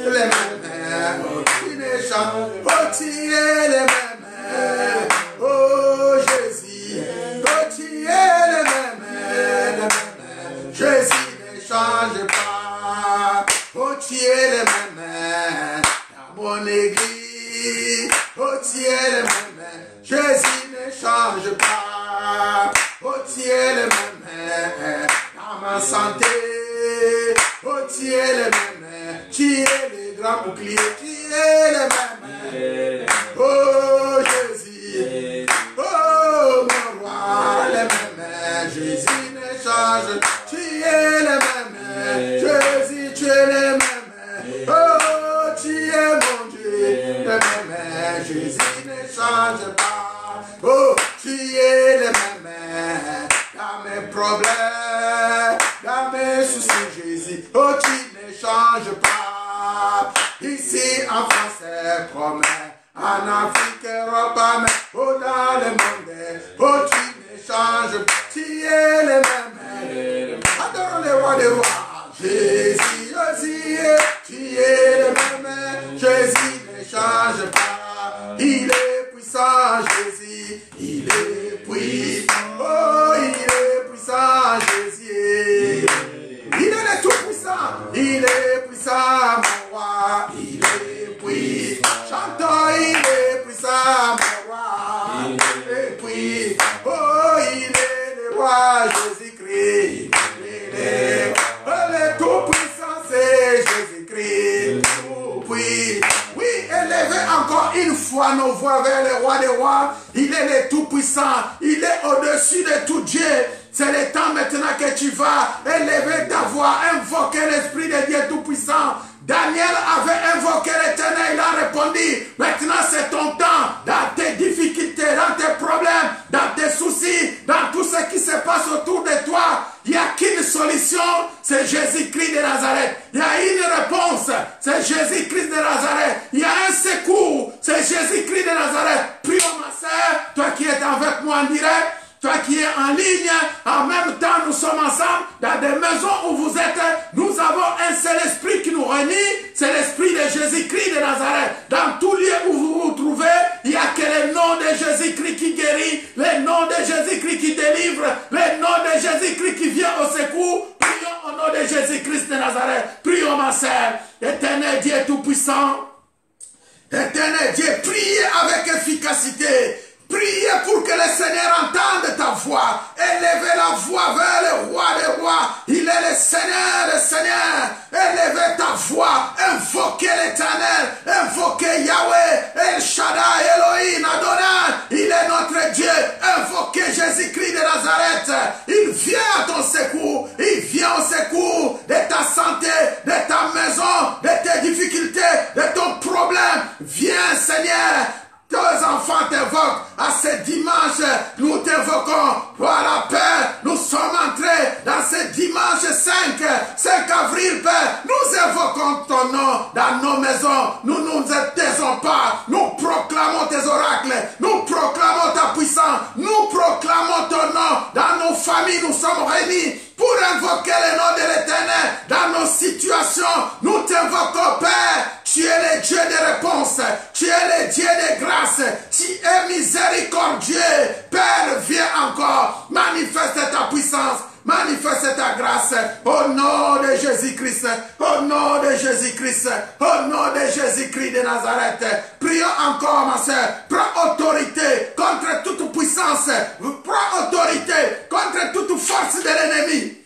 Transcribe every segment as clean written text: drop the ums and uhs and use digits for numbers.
les mêmes. Oh, tu ne changes. Oh, tu es les mêmes. Oh, Jésus. Oh, tu es les mêmes. Jésus ne change pas. Oh, tu es les mêmes. Dans mon église. Oh, tu es les mêmes. Jésus ne change pas. Oh, tu es le même dans ma santé. Oh, tu es le même. Tu es le grand bouclier. Tu es le même. Oh, Jésus. Oh, mon roi, le même. Jésus ne change. Tu es le même. Jésus, tu es le même. Oh, tu es mon Dieu. Le même. Jésus ne change pas. Oh, tu es le même. Dans mes problèmes, dans mes soucis, Jésus. Oh, tu ne changes pas. Ici en France, c'est promet. En Afrique, Europe, oh, dans le monde. Oh, tu ne changes pas. Tu es le même. Adore le roi des rois. Jésus, Jésus, tu es le même. Jésus ne change pas. Il est puissant, Jésus. Il est puissant. Oh, il est puissant, Jésus. Il est le tout-puissant. Il est puissant, mon roi. Il est puissant. Chantons, il est puissant, mon roi. Il est puissant. Oh, il est le roi Jésus-Christ. Il est le tout-puissant, c'est Jésus-Christ. Tout-puissant. Oui, élevez encore une fois nos voix vers le roi des rois. Il est le tout-puissant. Il est au-dessus de tout Dieu. C'est le temps maintenant que tu vas élever ta voix, invoquer l'Esprit de Dieu tout-puissant. Daniel avait invoqué l'Éternel, il a répondu. Maintenant c'est ton temps, dans tes difficultés, dans tes problèmes, dans tes soucis, dans tout ce qui se passe autour de toi. Il n'y a qu'une solution, c'est Jésus-Christ de Nazareth. Il y a une réponse, c'est Jésus-Christ de Nazareth. Il y a un secours, c'est Jésus-Christ de Nazareth. Prions ma sœur, toi qui es avec moi en direct. Toi qui es en ligne, en même temps nous sommes ensemble dans des maisons où vous êtes. Nous avons un seul esprit qui nous réunit, c'est l'esprit de Jésus-Christ de Nazareth. Dans tout lieu où vous vous trouvez, il n'y a que le nom de Jésus-Christ qui guérit, le nom de Jésus-Christ qui délivre, le nom de Jésus-Christ qui vient au secours. Prions au nom de Jésus-Christ de Nazareth. Prions ma sœur. Éternel Dieu tout-puissant, Éternel Dieu, priez avec efficacité. Priez pour que le Seigneur entende ta voix. Élevez la voix vers le roi des rois. Il est le Seigneur. Élevez ta voix. Invoquez l'Éternel. Invoquez Yahweh. El Shaddai, Elohim, Adonai. Il est notre Dieu. Invoquez Jésus-Christ de Nazareth. Il vient à ton secours. Il vient au secours de ta santé, de ta maison, de tes difficultés, de ton problème. Viens, Seigneur. Tes enfants t'invoquent. À ce dimanche, nous t'invoquons pour la paix. Nous sommes entrés dans ce dimanche 5 avril, Père. Nous invoquons ton nom dans nos maisons. Nous ne nous taisons pas. Nous proclamons tes oracles. Nous proclamons ta puissance. Nous proclamons ton nom. Dans nos familles, nous sommes réunis pour invoquer le nom de l'Éternel. Dans nos situations, nous t'invoquons, Père. Tu es le Dieu de réponse. Tu es le Dieu de grâce. Tu es miséricordieux. Père, viens encore. Manifeste ta puissance. Manifeste ta grâce. Au nom de Jésus-Christ. Au nom de Jésus-Christ. Au nom de Jésus-Christ de Nazareth. Prions encore, ma soeur. Prends autorité contre toute puissance. Prends autorité contre toute force de l'ennemi.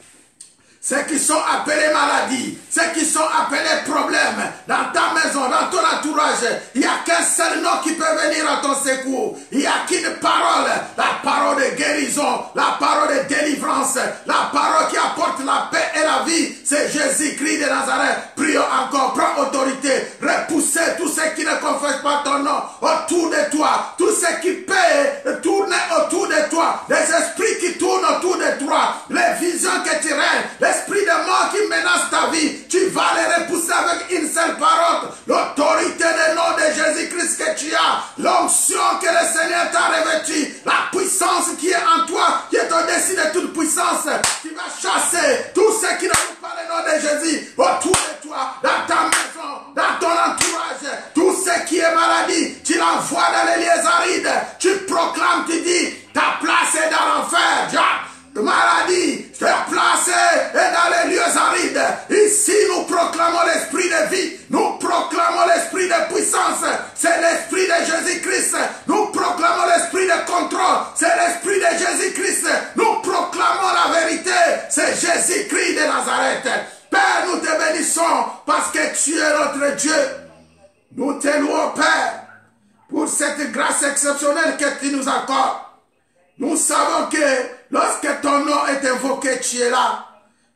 Ceux qui sont appelés maladies, ceux qui sont appelés problèmes, dans ta maison, dans ton entourage, il n'y a qu'un seul nom qui peut venir à ton secours. Il n'y a qu'une parole, la parole de guérison, la parole de délivrance, la parole qui apporte la paix et la vie. C'est Jésus-Christ de Nazareth. Prions encore, prends autorité, repoussez tous ceux qui ne confessent pas ton nom autour de toi, tous ceux qui paient, tournent autour de toi, les esprits qui tournent autour de toi, les visions que tu règnes, l'esprit de mort qui menace ta vie, tu vas les repousser avec une seule parole. L'autorité du nom de Jésus-Christ que tu as, l'onction que le Seigneur t'a revêtue, la puissance qui est en toi, qui est au-dessus de toute puissance, qui va chasser tous ceux qui n'ont pas le nom de Jésus autour de toi, dans ta maison, dans de vie. Nous proclamons l'esprit de puissance. C'est l'esprit de Jésus-Christ. Nous proclamons l'esprit de contrôle. C'est l'esprit de Jésus-Christ. Nous proclamons la vérité. C'est Jésus-Christ de Nazareth. Père, nous te bénissons parce que tu es notre Dieu. Nous te louons, Père, pour cette grâce exceptionnelle que tu nous accordes. Nous savons que lorsque ton nom est invoqué, tu es là.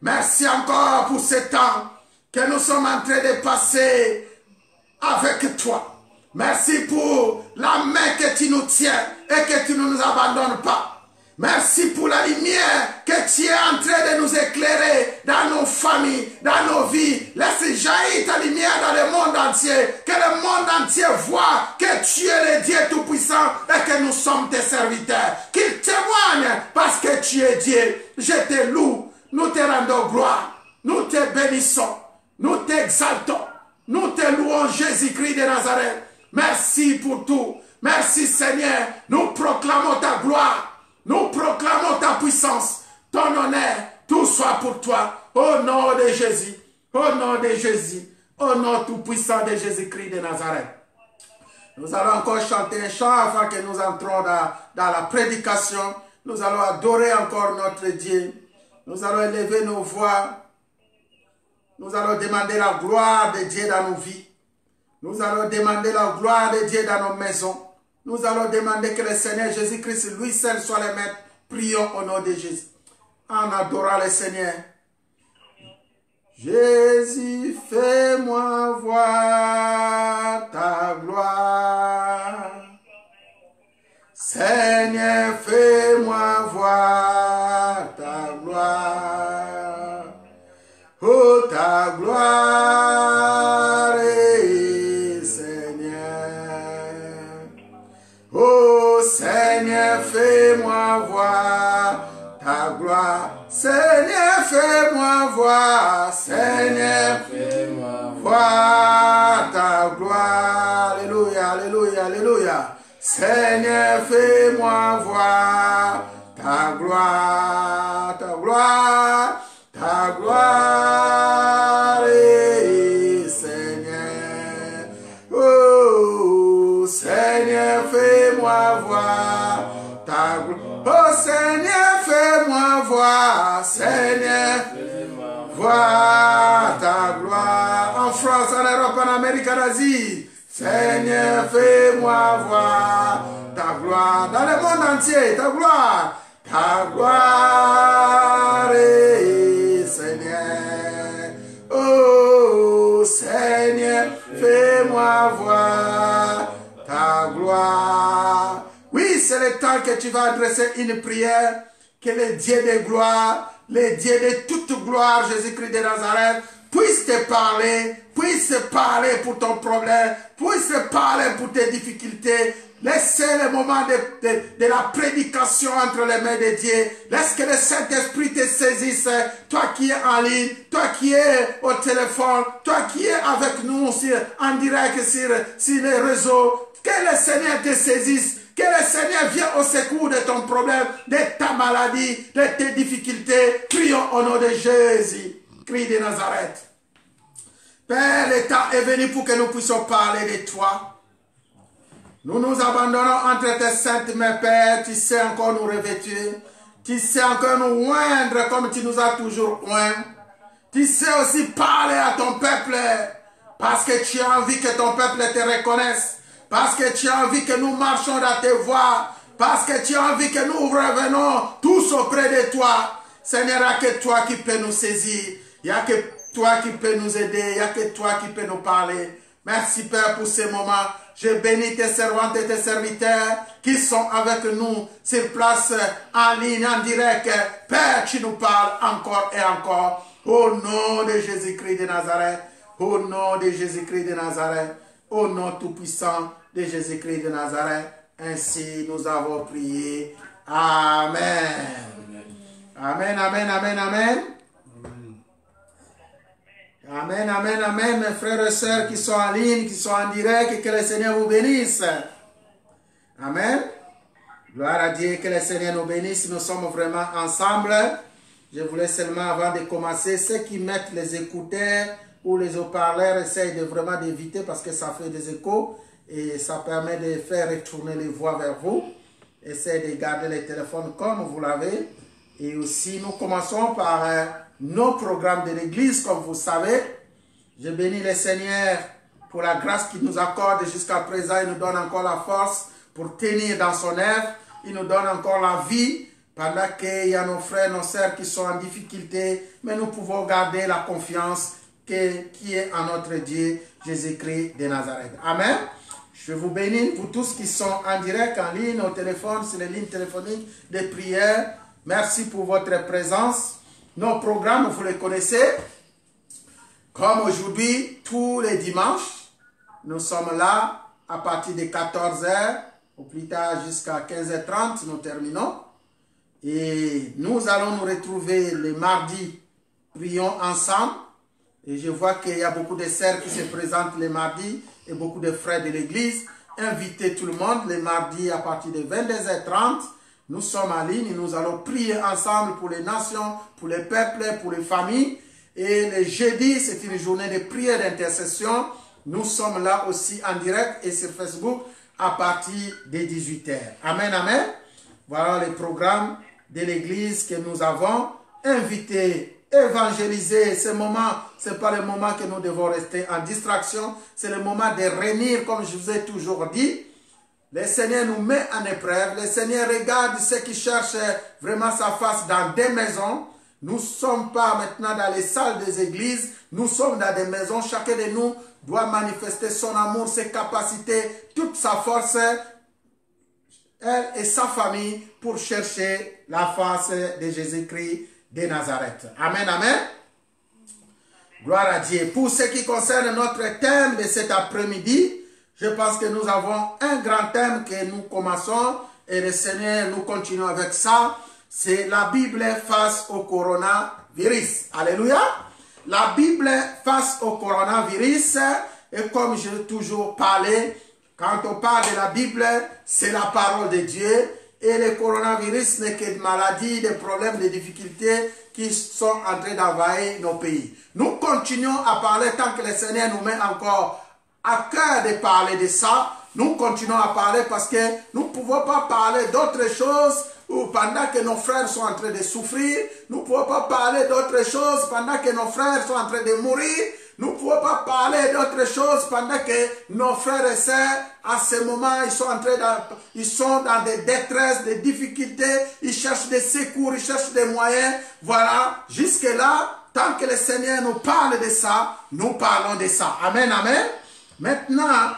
Merci encore pour ce temps que nous sommes en train de passer avec toi. Merci pour la main que tu nous tiens et que tu ne nous abandonnes pas. Merci pour la lumière que tu es en train de nous éclairer dans nos familles, dans nos vies. Laisse jaillir ta lumière dans le monde entier. Que le monde entier voit que tu es le Dieu Tout-Puissant et que nous sommes tes serviteurs. Qu'il témoigne parce que tu es Dieu. Je te loue. Nous te rendons gloire. Nous te bénissons. Nous t'exaltons. Nous te louons, Jésus-Christ de Nazareth. Merci pour tout. Merci, Seigneur. Nous proclamons ta gloire. Nous proclamons ta puissance, ton honneur, tout soit pour toi. Au nom de Jésus, au nom de Jésus, au nom tout-puissant de Jésus-Christ de Nazareth. Nous allons encore chanter un chant avant que nous entrons dans la prédication. Nous allons adorer encore notre Dieu. Nous allons élever nos voix. Nous allons demander la gloire de Dieu dans nos vies. Nous allons demander la gloire de Dieu dans nos maisons. Nous allons demander que le Seigneur Jésus-Christ, lui seul, soit le maître. Prions au nom de Jésus. En adorant le Seigneur. Jésus, fais-moi voir ta gloire. Seigneur, fais-moi voir ta gloire. Oh, ta gloire, Seigneur. Oh, Seigneur, fais-moi voir ta gloire. Seigneur, fais-moi voir. Seigneur, fais-moi voir ta gloire. Alléluia, alléluia, alléluia. Seigneur, fais-moi voir ta gloire, ta gloire, ta gloire, Seigneur. Oh, Seigneur, fais-moi voir ta gloire. Oh, Seigneur, fais-moi voir. Seigneur, voir ta gloire. En France, en Europe, en Amérique, en Asie. Seigneur, fais-moi voir ta gloire. Dans le monde entier, ta gloire. Ta gloire, Seigneur. Oh, Seigneur, fais-moi voir ta gloire. Oui, c'est le temps que tu vas adresser une prière. Que le Dieu de gloire, le Dieu de toute gloire, Jésus-Christ de Nazareth, puisse te parler pour ton problème, puisse te parler pour tes difficultés. Laissez le moment de la prédication entre les mains de Dieu. Laisse que le Saint-Esprit te saisisse. Toi qui es en ligne, toi qui es au téléphone, toi qui es avec nous en direct sur les réseaux. Que le Seigneur te saisisse. Que le Seigneur vienne au secours de ton problème, de ta maladie, de tes difficultés. Prions au nom de Jésus, Christ de Nazareth. Père, le temps est venu pour que nous puissions parler de toi. Nous nous abandonnons entre tes saintes mains, Père. Tu sais encore nous revêtir. Tu sais encore nous oindre comme tu nous as toujours oint. Tu sais aussi parler à ton peuple parce que tu as envie que ton peuple te reconnaisse. Parce que tu as envie que nous marchions dans tes voies. Parce que tu as envie que nous revenons tous auprès de toi. Seigneur, il n'y a que toi qui peux nous saisir. Il n'y a que toi qui peux nous aider. Il n'y a que toi qui peux nous parler. Merci Père pour ce moment. Je bénis tes servantes et tes serviteurs qui sont avec nous sur place, en ligne, en direct. Père, tu nous parles encore et encore. Au nom de Jésus-Christ de Nazareth. Au nom de Jésus-Christ de Nazareth. Au nom tout-puissant de Jésus-Christ de Nazareth. Ainsi nous avons prié. Amen. Amen, amen, amen, amen. Amen, amen, amen, mes frères et sœurs qui sont en ligne, qui sont en direct, et que le Seigneur vous bénisse. Amen. Gloire à Dieu, que le Seigneur nous bénisse. Nous sommes vraiment ensemble. Je voulais seulement, avant de commencer, ceux qui mettent les écouteurs, ou les haut-parleurs, essayent de vraiment d'éviter parce que ça fait des échos et ça permet de faire retourner les voix vers vous. Essayez de garder les téléphones comme vous l'avez. Et aussi, nous commençons par nos programmes de l'Église, comme vous savez. Je bénis le Seigneur pour la grâce qu'il nous accorde jusqu'à présent. Il nous donne encore la force pour tenir dans son œuvre. Il nous donne encore la vie pendant qu'il y a nos frères, nos sœurs qui sont en difficulté. Mais nous pouvons garder la confiance qui est en notre Dieu, Jésus-Christ de Nazareth. Amen. Je vous bénis, vous tous qui sont en direct, en ligne, au téléphone, sur les lignes téléphoniques de prière. Merci pour votre présence. Nos programmes, vous les connaissez. Comme aujourd'hui, tous les dimanches, nous sommes là à partir de 14 h, au plus tard jusqu'à 15 h 30, nous terminons. Et nous allons nous retrouver les mardis, prions ensemble. Et je vois qu'il y a beaucoup de sœurs qui se présentent les mardis et beaucoup de frères de l'église. Invitez tout le monde les mardis à partir de 22 h 30. Nous sommes en ligne et nous allons prier ensemble pour les nations, pour les peuples, pour les familles. Et le jeudi, c'est une journée de prière d'intercession. Nous sommes là aussi en direct et sur Facebook à partir de 18 h. Amen, amen. Voilà les programmes de l'église que nous avons. Invitez, évangéliser. Ce moment, ce n'est pas le moment que nous devons rester en distraction. C'est le moment de réunir, comme je vous ai toujours dit. Le Seigneur nous met en épreuve. Le Seigneur regarde ceux qui cherchent vraiment sa face dans des maisons. Nous ne sommes pas maintenant dans les salles des églises. Nous sommes dans des maisons. Chacun de nous doit manifester son amour, ses capacités, toute sa force, elle et sa famille, pour chercher la face de Jésus-Christ de Nazareth. Amen, amen. Gloire à Dieu. Pour ce qui concerne notre thème de cet après-midi, je pense que nous avons un grand thème que nous commençons et le Seigneur, nous continuons avec ça. C'est la Bible face au coronavirus. Alléluia. La Bible face au coronavirus. Et comme je l'ai toujours parlé, quand on parle de la Bible, c'est la parole de Dieu. Et le coronavirus n'est que des maladies, des problèmes, des difficultés qui sont en train d'envahir nos pays. Nous continuons à parler tant que le Seigneur nous met encore à cœur de parler de ça. Nous continuons à parler parce que nous ne pouvons pas parler d'autres choses pendant que nos frères sont en train de souffrir. Nous ne pouvons pas parler d'autres choses pendant que nos frères sont en train de mourir. Nous ne pouvons pas parler d'autres choses pendant que nos frères et sœurs, à ce moment, ils sont dans des détresses, des difficultés, ils cherchent des secours, ils cherchent des moyens. Voilà, jusque-là, tant que le Seigneur nous parle de ça, nous parlons de ça. Amen, amen. Maintenant,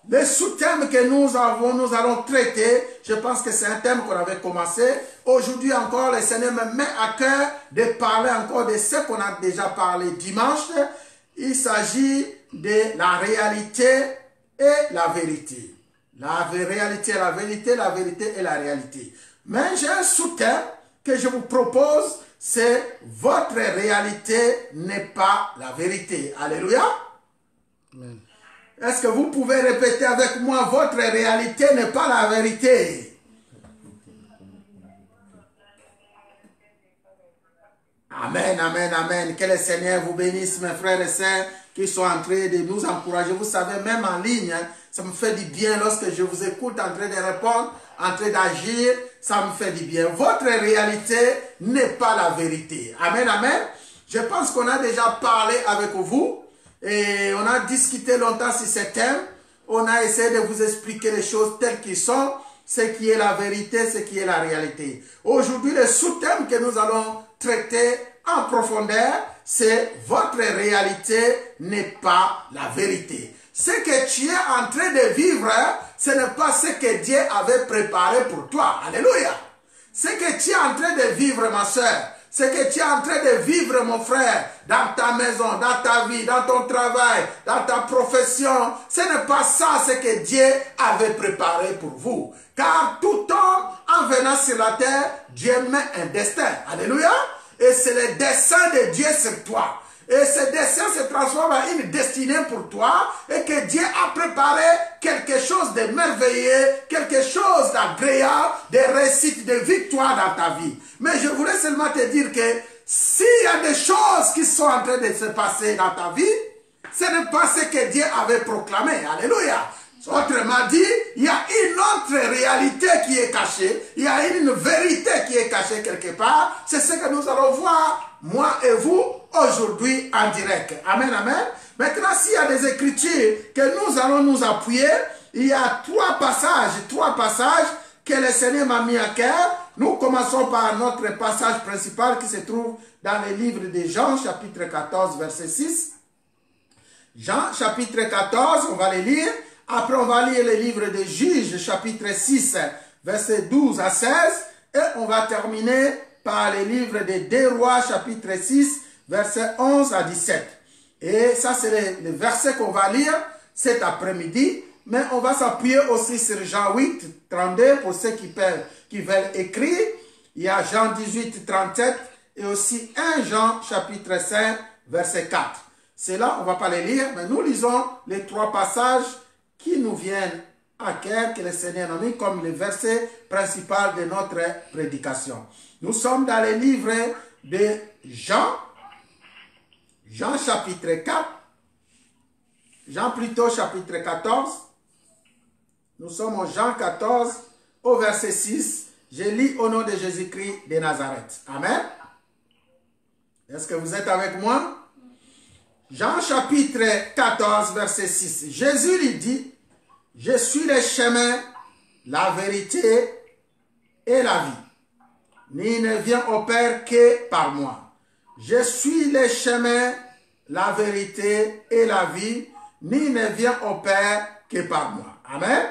le sous-thème que nous allons traiter, je pense que c'est un thème qu'on avait commencé. Aujourd'hui encore, le Seigneur me met à cœur de parler encore de ce qu'on a déjà parlé dimanche. Il s'agit de la réalité et la vérité. La réalité et la vérité, la vérité et la réalité. Mais j'ai un sous-thème que je vous propose, c'est votre réalité n'est pas la vérité. Alléluia. Amen. Est-ce que vous pouvez répéter avec moi, votre réalité n'est pas la vérité? Amen, amen, amen. Que le Seigneur vous bénisse, mes frères et sœurs, qui sont en train de nous encourager. Vous savez, même en ligne, hein, ça me fait du bien lorsque je vous écoute en train de répondre, en train d'agir, ça me fait du bien. Votre réalité n'est pas la vérité. Amen, amen. Je pense qu'on a déjà parlé avec vous et on a discuté longtemps sur ce thème. On a essayé de vous expliquer les choses telles qu'elles sont, ce qui est la vérité, ce qui est la réalité. Aujourd'hui, le sous-thème que nous allons traiter en profondeur, c'est votre réalité n'est pas la vérité. Ce que tu es en train de vivre, ce n'est pas ce que Dieu avait préparé pour toi. Alléluia. Ce que tu es en train de vivre, ma soeur, ce que tu es en train de vivre, mon frère, dans ta maison, dans ta vie, dans ton travail, dans ta profession, ce n'est pas ça ce que Dieu avait préparé pour vous. Car tout homme, en venant sur la terre, Dieu met un destin. Alléluia. Et c'est le dessein de Dieu sur toi. Et ce dessein se transforme en une destinée pour toi et que Dieu a préparé quelque chose de merveilleux, quelque chose d'agréable, de réussite, de victoire dans ta vie. Mais je voulais seulement te dire que s'il y a des choses qui sont en train de se passer dans ta vie, ce n'est pas ce que Dieu avait proclamé. Alléluia. Autrement dit, il y a une autre réalité qui est cachée. Il y a une vérité qui est cachée quelque part. C'est ce que nous allons voir, moi et vous, aujourd'hui en direct. Amen, amen. Maintenant, s'il y a des écritures que nous allons nous appuyer, il y a trois passages que le Seigneur m'a mis à cœur. Nous commençons par notre passage principal qui se trouve dans le livre de Jean, chapitre 14, verset 6. Jean, chapitre 14, on va le lire. Après, on va lire le livre de Juges, chapitre 6, verset 12 à 16. Et on va terminer par le livre de 2 Rois, chapitre 6, verset 11 à 17. Et ça, c'est le verset qu'on va lire cet après-midi. Mais on va s'appuyer aussi sur Jean 8, 32, pour ceux qui veulent écrire. Il y a Jean 18, 37 et aussi 1 Jean, chapitre 5, verset 4. C'est là, on ne va pas les lire, mais nous lisons les trois passages qui nous viennent à cœur, que le Seigneur a mis comme le verset principal de notre prédication. Nous sommes dans le livre de Jean, Jean chapitre 4, Jean plutôt chapitre 14. Nous sommes en Jean 14 au verset 6. Je lis au nom de Jésus-Christ de Nazareth. Amen. Est-ce que vous êtes avec moi? Jean chapitre 14 verset 6. Jésus lui dit, je suis le chemin, la vérité et la vie. Ni ne vient au Père que par moi. Je suis le chemin, la vérité et la vie. Ni ne vient au Père que par moi. Amen.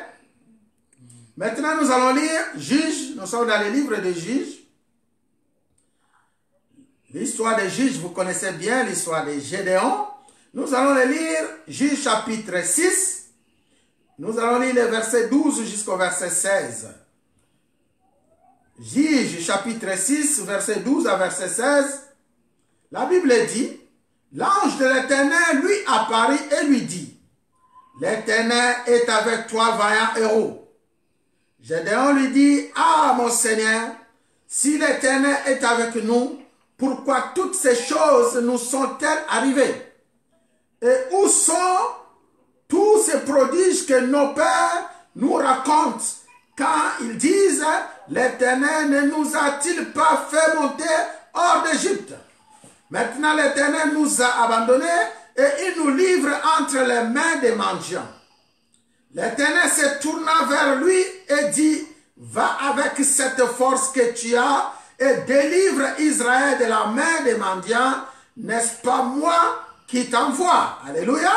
Maintenant, nous allons lire Juges. Nous sommes dans le livre de Juges. L'histoire des Juges, vous connaissez bien l'histoire de Gédéon. Nous allons le lire Juges chapitre 6. Nous allons lire le verset 12 jusqu'au verset 16. Juges chapitre 6, verset 12 à verset 16. La Bible dit, l'ange de l'Éternel lui apparut et lui dit, l'Éternel est avec toi, vaillant héros. Gédéon lui dit, ah mon Seigneur, si l'Éternel est avec nous, pourquoi toutes ces choses nous sont-elles arrivées? Et où sont tous ces prodiges que nos pères nous racontent quand ils disent, l'Éternel ne nous a-t-il pas fait monter hors d'Égypte? Maintenant l'Éternel nous a abandonnés et il nous livre entre les mains des mendiants. L'Éternel se tourna vers lui et dit, va avec cette force que tu as et délivre Israël de la main des mendiants. N'est-ce pas moi qui t'envoie? Alléluia.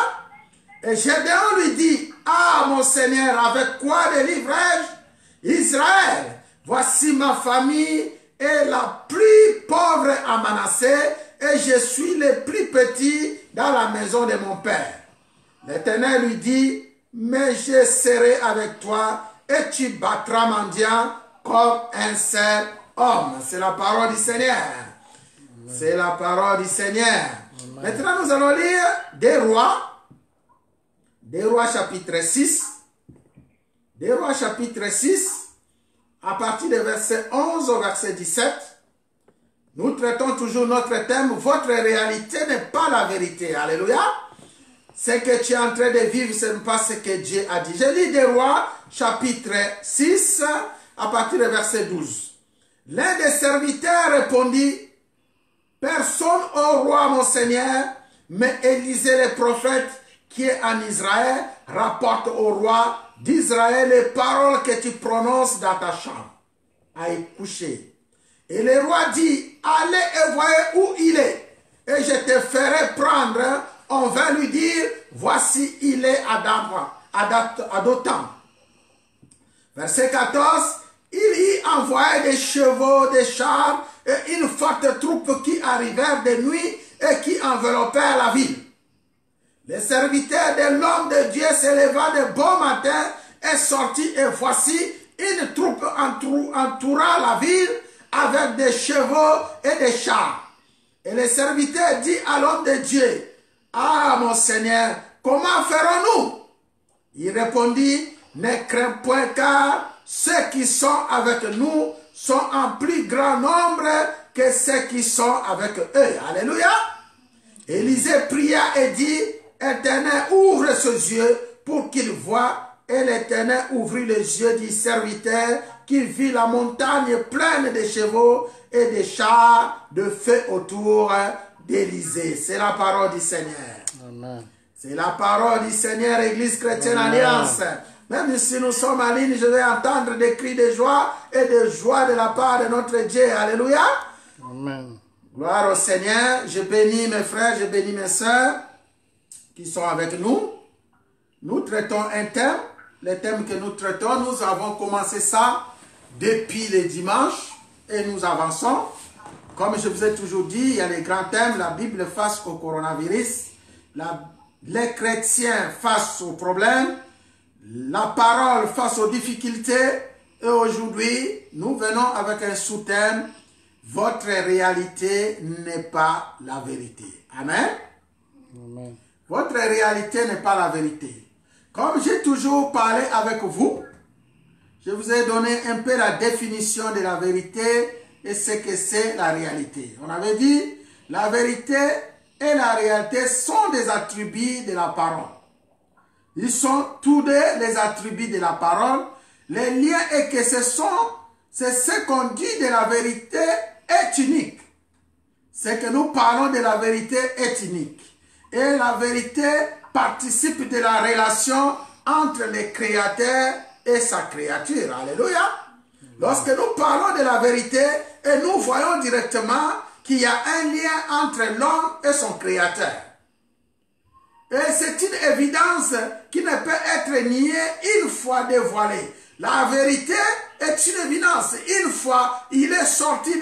Et Gédéon lui dit, ah mon Seigneur, avec quoi délivrai-je Israël? Voici ma famille est la plus pauvre à Manassé et je suis le plus petit dans la maison de mon père. L'Éternel lui dit, mais je serai avec toi et tu battras mendiant comme un seul homme. C'est la parole du Seigneur. C'est la parole du Seigneur. Amen. Maintenant, nous allons lire des Rois chapitre 6. Des Rois chapitre 6, à partir du verset 11 au verset 17. Nous traitons toujours notre thème, votre réalité n'est pas la vérité. Alléluia. Ce que tu es en train de vivre, ce n'est pas ce que Dieu a dit. Je lis des Rois, chapitre 6, à partir du verset 12. L'un des serviteurs répondit, personne au roi, mon Seigneur, mais Élisée le prophète, qui est en Israël, rapporte au roi d'Israël les paroles que tu prononces dans ta chambre, à y coucher. Et le roi dit, allez et voyez où il est, et je te ferai prendre. On va lui dire, voici il est à Dothan. Verset 14, il y envoya des chevaux, des chars et une forte troupe qui arrivèrent de nuit et qui enveloppèrent la ville. Les serviteurs de l'homme de Dieu se leva de bon matin et sortit, et voici une troupe entoura la ville avec des chevaux et des chars. Et le serviteur dit à l'homme de Dieu, ah mon Seigneur, comment ferons-nous? Il répondit, ne crains point, car ceux qui sont avec nous sont en plus grand nombre que ceux qui sont avec eux. Alléluia. Élisée pria et dit, Éternel, ouvre ses yeux pour qu'il voie. Et l'Éternel ouvrit les yeux du serviteur qui vit la montagne pleine de chevaux et de chars de feu autour d'Élisée. C'est la parole du Seigneur. Amen. C'est la parole du Seigneur, Église chrétienne Alliance. Même si nous sommes en ligne, je vais entendre des cris de joie et de joie de la part de notre Dieu. Alléluia. Amen. Gloire au Seigneur. Je bénis mes frères, je bénis mes sœurs qui sont avec nous. Nous traitons un thème. Le thème que nous traitons, nous avons commencé ça depuis le dimanche et nous avançons. Comme je vous ai toujours dit, il y a les grands thèmes, la Bible face au coronavirus, les chrétiens face aux problèmes, la parole face aux difficultés. Et aujourd'hui, nous venons avec un sous-thème, votre réalité n'est pas la vérité. Amen. Amen. Votre réalité n'est pas la vérité. Comme j'ai toujours parlé avec vous, je vous ai donné un peu la définition de la vérité et ce que c'est la réalité. On avait dit, la vérité et la réalité sont des attributs de la parole. Ils sont tous deux les attributs de la parole. Le lien est que c'est ce qu'on dit de la vérité est unique. Ce que nous parlons de la vérité est unique. Et la vérité participe de la relation entre le Créateur et sa créature. Alléluia. Lorsque nous parlons de la vérité, et nous voyons directement qu'il y a un lien entre l'homme et son Créateur. Et c'est une évidence qui ne peut être niée une fois dévoilée. La vérité est une évidence. Une fois elle est sortie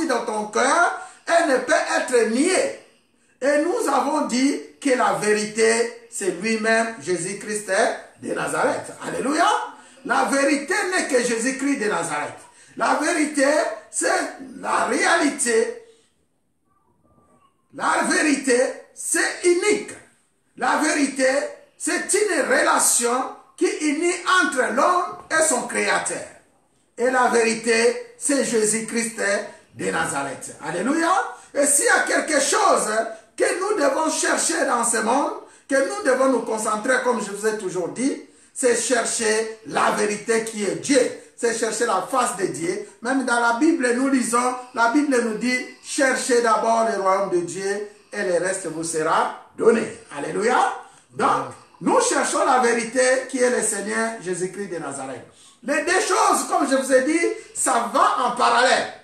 de ton cœur, elle ne peut être niée. Et nous avons dit que la vérité, c'est lui-même, Jésus-Christ de Nazareth. Alléluia. La vérité n'est que Jésus-Christ de Nazareth. La vérité, c'est la réalité. La vérité, c'est unique. La vérité, c'est une relation qui unit entre l'homme et son Créateur. Et la vérité, c'est Jésus-Christ de Nazareth. Alléluia. Et s'il y a quelque chose que nous devons chercher dans ce monde, que nous devons nous concentrer, comme je vous ai toujours dit, c'est chercher la vérité qui est Dieu. C'est chercher la face de Dieu. Même dans la Bible, nous lisons, la Bible nous dit, cherchez d'abord le royaume de Dieu et le reste vous sera donné. Alléluia. Donc, nous cherchons la vérité qui est le Seigneur Jésus-Christ de Nazareth. Les deux choses, comme je vous ai dit, ça va en parallèle.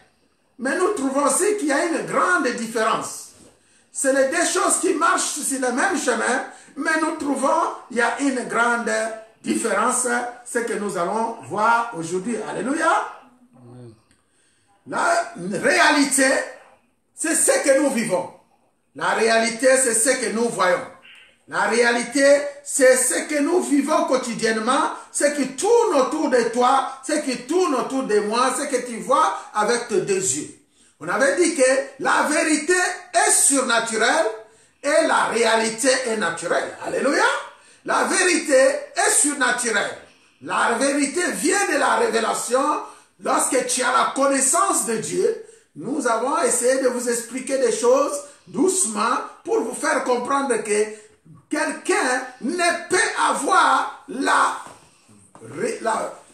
Mais nous trouvons aussi qu'il y a une grande différence. C'est les deux choses qui marchent sur le même chemin, mais nous trouvons qu'il y a une grande différence, ce que nous allons voir aujourd'hui. Alléluia. Amen. La réalité, c'est ce que nous vivons. La réalité, c'est ce que nous voyons. La réalité, c'est ce que nous vivons quotidiennement, ce qui tourne autour de toi, ce qui tourne autour de moi, ce que tu vois avec tes deux yeux. On avait dit que la vérité est surnaturelle et la réalité est naturelle. Alléluia. La vérité est surnaturelle. La vérité vient de la révélation. Lorsque tu as la connaissance de Dieu, nous avons essayé de vous expliquer des choses doucement pour vous faire comprendre que quelqu'un ne peut avoir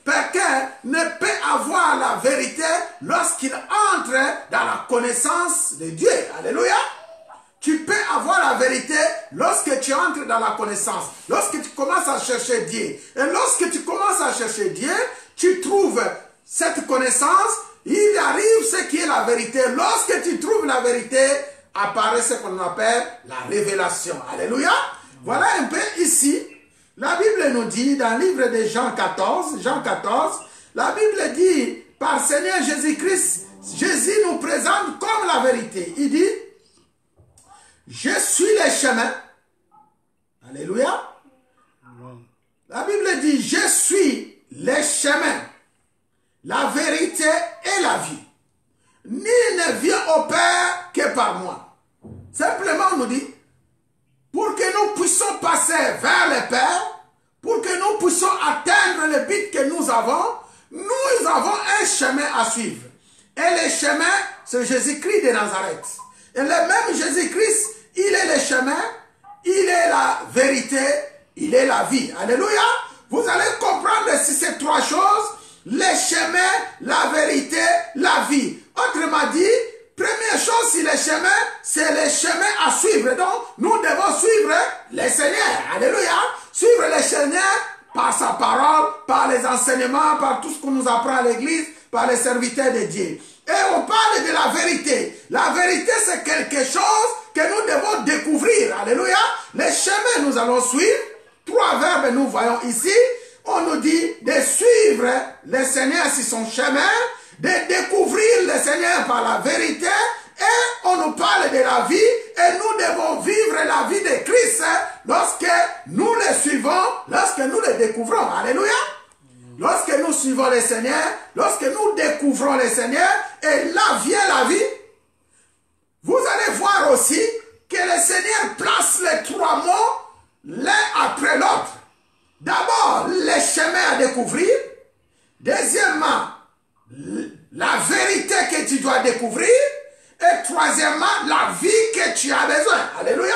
quelqu'un ne peut avoir la vérité lorsqu'il entre dans la connaissance de Dieu. Alléluia. Tu peux avoir la vérité lorsque tu entres dans la connaissance, lorsque tu commences à chercher Dieu. Et lorsque tu commences à chercher Dieu, tu trouves cette connaissance, il arrive ce qui est la vérité. Lorsque tu trouves la vérité, apparaît ce qu'on appelle la révélation. Alléluia. Voilà un peu ici. La Bible nous dit dans le livre de Jean 14, la Bible dit par Seigneur Jésus-Christ, Jésus nous présente comme la vérité. Il dit, je suis le chemin. Alléluia. La Bible dit, je suis le chemin, la vérité et la vie. Nul ne vient au Père que par moi. Simplement, on nous dit, pour que nous puissions passer vers le Père, pour que nous puissions atteindre le but que nous avons un chemin à suivre. Et le chemin c'est Jésus-Christ de Nazareth. Et le même Jésus-Christ, il est le chemin, il est la vérité, il est la vie. Alléluia. Vous allez comprendre si ces trois choses, le chemin, la vérité, la vie. Autrement dit, première chose, si le chemin, c'est le chemin à suivre. Donc, nous devons suivre le Seigneur. Alléluia. Suivre le Seigneur par sa parole, par les enseignements, par tout ce qu'on nous apprend à l'église, par les serviteurs de Dieu. Et on parle de la vérité. La vérité, c'est quelque chose que nous devons découvrir. Alléluia. Les chemins, nous allons suivre. Trois verbes, nous voyons ici. On nous dit de suivre le Seigneur sur son chemin, de découvrir le Seigneur par la vérité, et on nous parle de la vie, et nous devons vivre la vie de Christ lorsque nous le suivons, lorsque nous le découvrons. Alléluia. Lorsque nous suivons le Seigneur, lorsque nous découvrons le Seigneur, et là vient la vie, vous allez voir aussi que le Seigneur place les trois mots l'un après l'autre. D'abord, les chemins à découvrir. Deuxièmement, la vérité que tu dois découvrir. Et troisièmement, la vie que tu as besoin. Alléluia.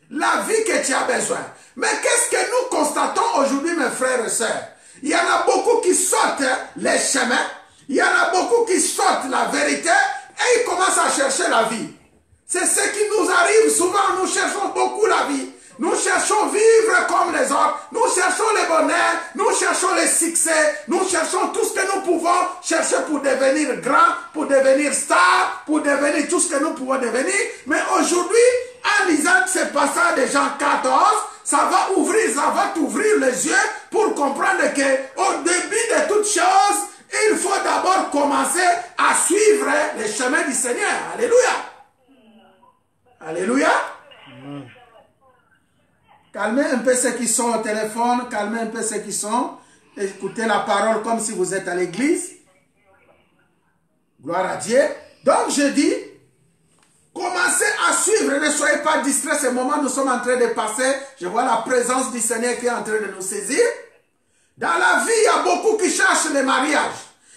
La vie que tu as besoin. Mais qu'est-ce que nous constatons aujourd'hui, mes frères et sœurs? Il y en a beaucoup qui sautent les chemins. Il y en a beaucoup qui sautent la vérité. Et ils commencent à chercher la vie. C'est ce qui nous arrive souvent. Nous cherchons beaucoup la vie. Nous cherchons vivre comme les autres. Nous cherchons le bonheur. Nous cherchons le succès. Nous cherchons tout ce que nous pouvons chercher pour devenir grand, pour devenir star, pour devenir tout ce que nous pouvons devenir. Mais aujourd'hui, en lisant ce passage de Jean 14, ça va t'ouvrir les yeux pour comprendre que au début de toutes choses, il faut d'abord commencer à suivre les chemins du Seigneur. Alléluia. Alléluia. Amen. Calmez un peu ceux qui sont au téléphone, calmez un peu ceux qui sont. Écoutez la parole comme si vous êtes à l'église. Gloire à Dieu. Donc je dis, commencez à suivre, ne soyez pas distraits. Ce moment, nous sommes en train de passer. Je vois la présence du Seigneur qui est en train de nous saisir. Dans la vie, il y a beaucoup qui cherchent le mariage.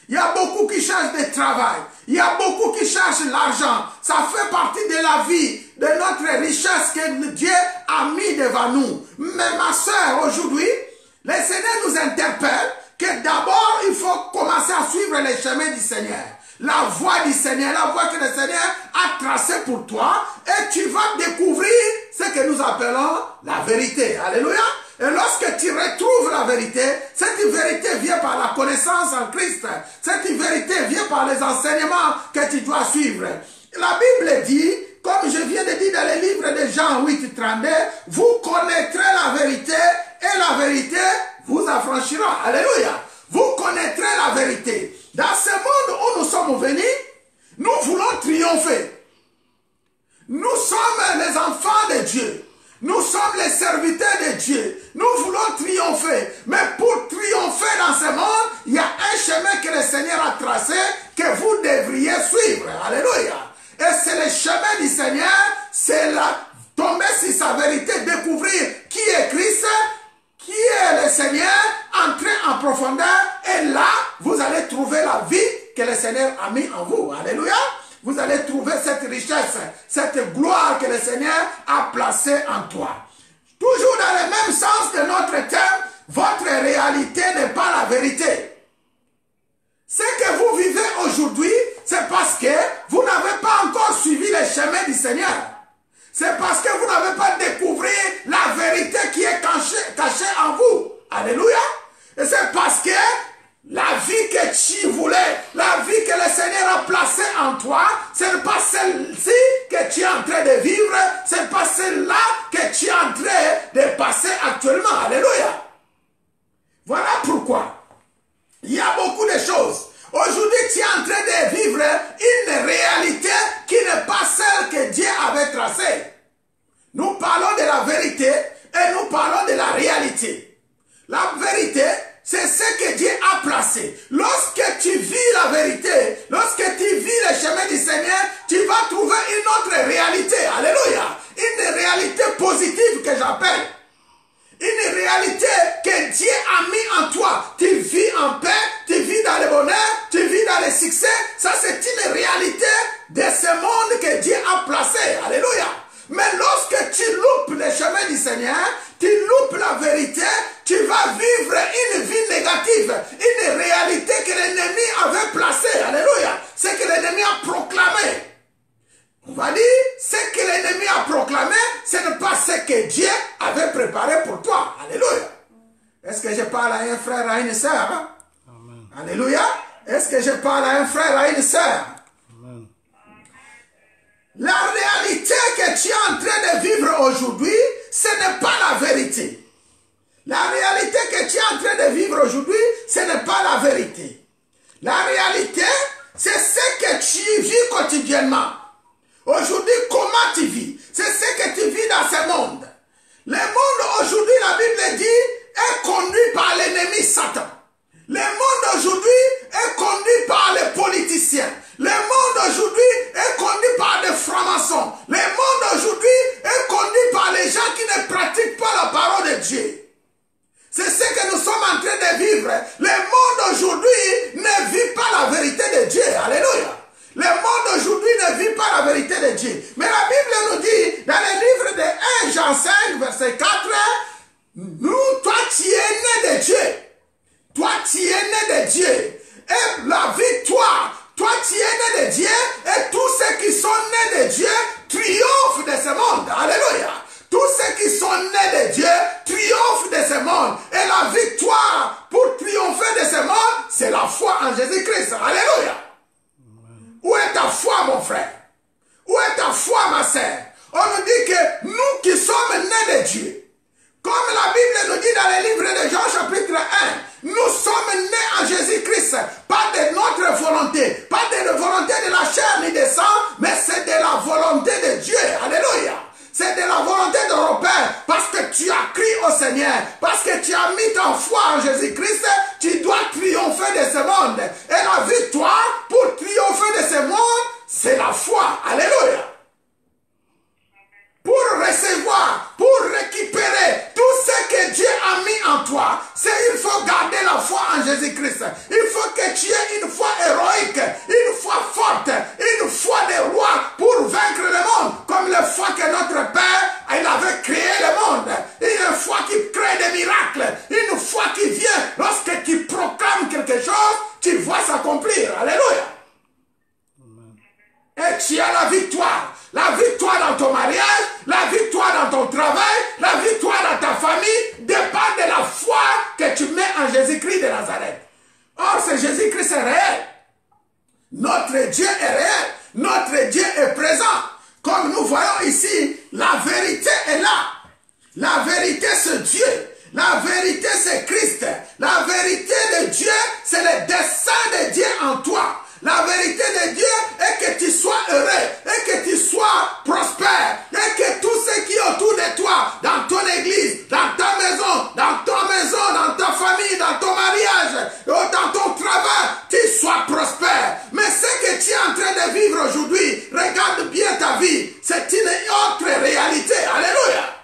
Il y a beaucoup qui cherchent le travail. Il y a beaucoup qui cherchent l'argent. Ça fait partie de la vie, de notre richesse que Dieu a mis devant nous. Mais ma soeur, aujourd'hui, le Seigneur nous interpelle que d'abord, il faut commencer à suivre les chemins du Seigneur. La voie du Seigneur, la voie que le Seigneur a tracée pour toi. Et tu vas découvrir ce que nous appelons la vérité. Alléluia. Et lorsque tu retrouves la vérité, cette vérité vient par la connaissance en Christ. Cette vérité vient par les enseignements que tu dois suivre. La Bible dit, comme je viens de dire dans le livre de Jean 8, 32, vous connaîtrez la vérité et la vérité vous affranchira. Alléluia. Vous connaîtrez la vérité. Dans ce monde où nous sommes venus, nous voulons triompher. Nous sommes les enfants de Dieu. Nous sommes les serviteurs de Dieu. Nous voulons triompher. Mais pour triompher dans ce monde, il y a un chemin que le Seigneur a tracé que vous devriez suivre. Alléluia. Et c'est le chemin du Seigneur. C'est tomber sur sa vérité, découvrir qui est Christ, qui est le Seigneur, entrer en profondeur. Et là, vous allez trouver la vie que le Seigneur a mis en vous. Alléluia. Vous allez trouver cette richesse, cette gloire que le Seigneur a placée en toi. Toujours dans le même sens de notre thème, votre réalité n'est pas la vérité. Ce que vous vivez aujourd'hui, c'est parce que vous n'avez pas encore suivi les chemins du Seigneur. C'est parce que vous n'avez pas découvert la vérité qui est cachée en vous. Alléluia. Et c'est parce que la vie que tu voulais, la vie que le Seigneur a placée en toi, ce n'est pas celle-ci que tu es en train de vivre, ce n'est pas celle-là que tu es en train de passer actuellement. Alléluia. Voilà pourquoi il y a beaucoup de choses. Aujourd'hui, tu es en train de vivre une réalité qui n'est pas celle que Dieu avait tracée. Nous parlons de la vérité et nous parlons de la réalité. La vérité, c'est ce que Dieu a placé. Lorsque tu vis la vérité, lorsque tu vis le chemin du Seigneur, tu vas trouver une autre réalité. Alléluia. Une réalité positive que j'appelle. Une réalité que Dieu a mis en toi. Tu vis en paix, tu vis dans le bonheur, tu vis dans le succès, ça c'est une réalité de ce monde que Dieu a placé. Alléluia. Mais lorsque tu loupes le chemin du Seigneur, tu loupes la vérité, tu vas vivre une vie négative, une réalité que l'ennemi avait placée. Alléluia. C'est que l'ennemi a proclamé. On va dire, ce que l'ennemi a proclamé, ce n'est pas ce que Dieu avait préparé pour toi. Alléluia. Est-ce que je parle à un frère, à une sœur? Hein? Alléluia. Est-ce que je parle à un frère, à une sœur? Amen. La réalité que tu es en train de vivre aujourd'hui, ce n'est pas la vérité. La réalité que tu es en train de vivre aujourd'hui, ce n'est pas la vérité. La réalité, c'est ce que tu vis quotidiennement. Aujourd'hui, comment tu vis? C'est ce que tu vis dans ce monde. Le monde aujourd'hui, la Bible dit, est conduit par l'ennemi Satan. Le monde aujourd'hui est conduit par les politiciens. Le monde aujourd'hui est conduit par des francs-maçons. Le monde aujourd'hui est conduit par les gens qui ne pratiquent pas la parole de Dieu. C'est ce que nous sommes en train de vivre. Le monde aujourd'hui ne vit pas la vérité de Dieu. Alléluia. Le monde aujourd'hui ne vit pas la vérité de Dieu. Mais la Bible nous dit, dans le livre de 1 Jean 5, verset 4, nous, toi, tu es né de Dieu. Toi, tu es né de Dieu. Et la victoire, toi, tu es né de Dieu. Et tous ceux qui sont nés de Dieu triomphent de ce monde. Alléluia. Tous ceux qui sont nés de Dieu triomphent de ce monde. Et la victoire pour triompher de ce monde, c'est la foi en Jésus-Christ. Alléluia. Où est ta foi, mon frère? Où est ta foi, ma sœur? On nous dit que nous qui sommes nés de Dieu, comme la Bible nous dit dans le livre de Jean chapitre 1, nous sommes nés en Jésus-Christ, pas de notre volonté, pas de la volonté de la chair ni du sang, mais c'est de la volonté de Dieu. Alléluia. C'est de la volonté de ton Père, parce que tu as crié au Seigneur, parce que tu as mis ta foi en Jésus-Christ, tu dois triompher de ce monde. Et la victoire pour triompher de ce monde, c'est la foi. Alléluia. Pour recevoir, pour récupérer tout ce que Dieu a mis en toi, il faut garder la foi en Jésus-Christ. Il faut que tu aies une foi héroïque, une foi forte, une foi de roi pour vaincre le monde. Comme la foi que notre Père, il avait créé le monde. Une foi qui crée des miracles. Une foi qui vient lorsque tu proclames quelque chose, tu vois s'accomplir. Alléluia. Et tu as la victoire. La victoire dans ton mariage, la victoire dans ton travail, la victoire dans ta famille dépend de la foi que tu mets en Jésus-Christ de Nazareth. Or, ce Jésus-Christ est réel. Notre Dieu est réel. Notre Dieu est présent. Comme nous voyons ici, la vérité est là. La vérité, c'est Dieu. La vérité, c'est Christ. La vérité de Dieu, c'est le dessein de Dieu en toi. La vérité de Dieu est que tu sois heureux, et que tu sois prospère, et que tous ceux qui sont autour de toi, dans ton église, dans ta maison, dans ta famille, dans ton mariage, dans ton travail, tu sois prospère. Mais ce que tu es en train de vivre aujourd'hui, regarde bien ta vie, c'est une autre réalité. Alléluia.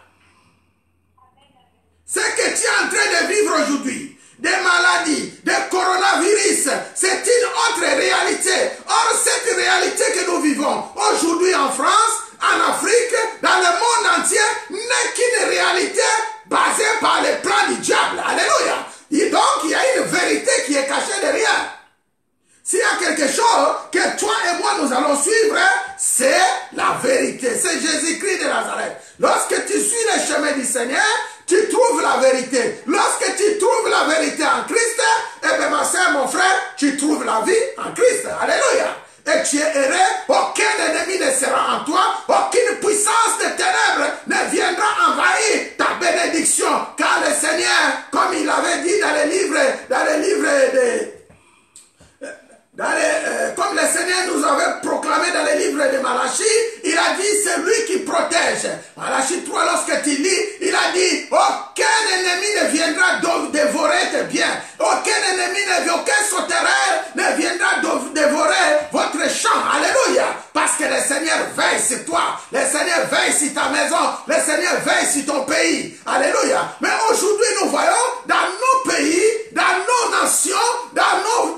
Ce que tu es en train de vivre aujourd'hui, des maladies, des coronavirus, c'est une autre réalité. Or, cette réalité que nous vivons aujourd'hui en France, en Afrique, dans le monde entier, n'est qu'une réalité basée par les plans du diable. Alléluia. Et donc, il y a une vérité qui est cachée derrière. S'il y a quelque chose que toi et moi nous allons suivre, c'est la vérité. C'est Jésus-Christ de Nazareth. Lorsque tu suis le chemin du Seigneur, tu trouves la vérité. Lorsque tu trouves la vérité en Christ, eh bien ma soeur, mon frère, tu trouves la vie en Christ. Alléluia. Et tu es heureux, aucun ennemi ne sera en toi, aucune puissance de ténèbres ne viendra envahir ta bénédiction. Car le Seigneur, comme il avait dit dans les livres de... comme le Seigneur nous avait proclamé dans les livres de Malachie, il a dit c'est lui qui protège. Malachie 3, lorsque tu lis, il a dit aucun ennemi ne viendra dévorer tes biens. Aucun ennemi, aucun sauterelle ne viendra dévorer votre champ. Alléluia. Parce que le Seigneur veille sur toi. Le Seigneur veille sur ta maison. Le Seigneur veille sur ton pays. Alléluia. Mais aujourd'hui, nous voyons dans nos pays, dans nos nations, dans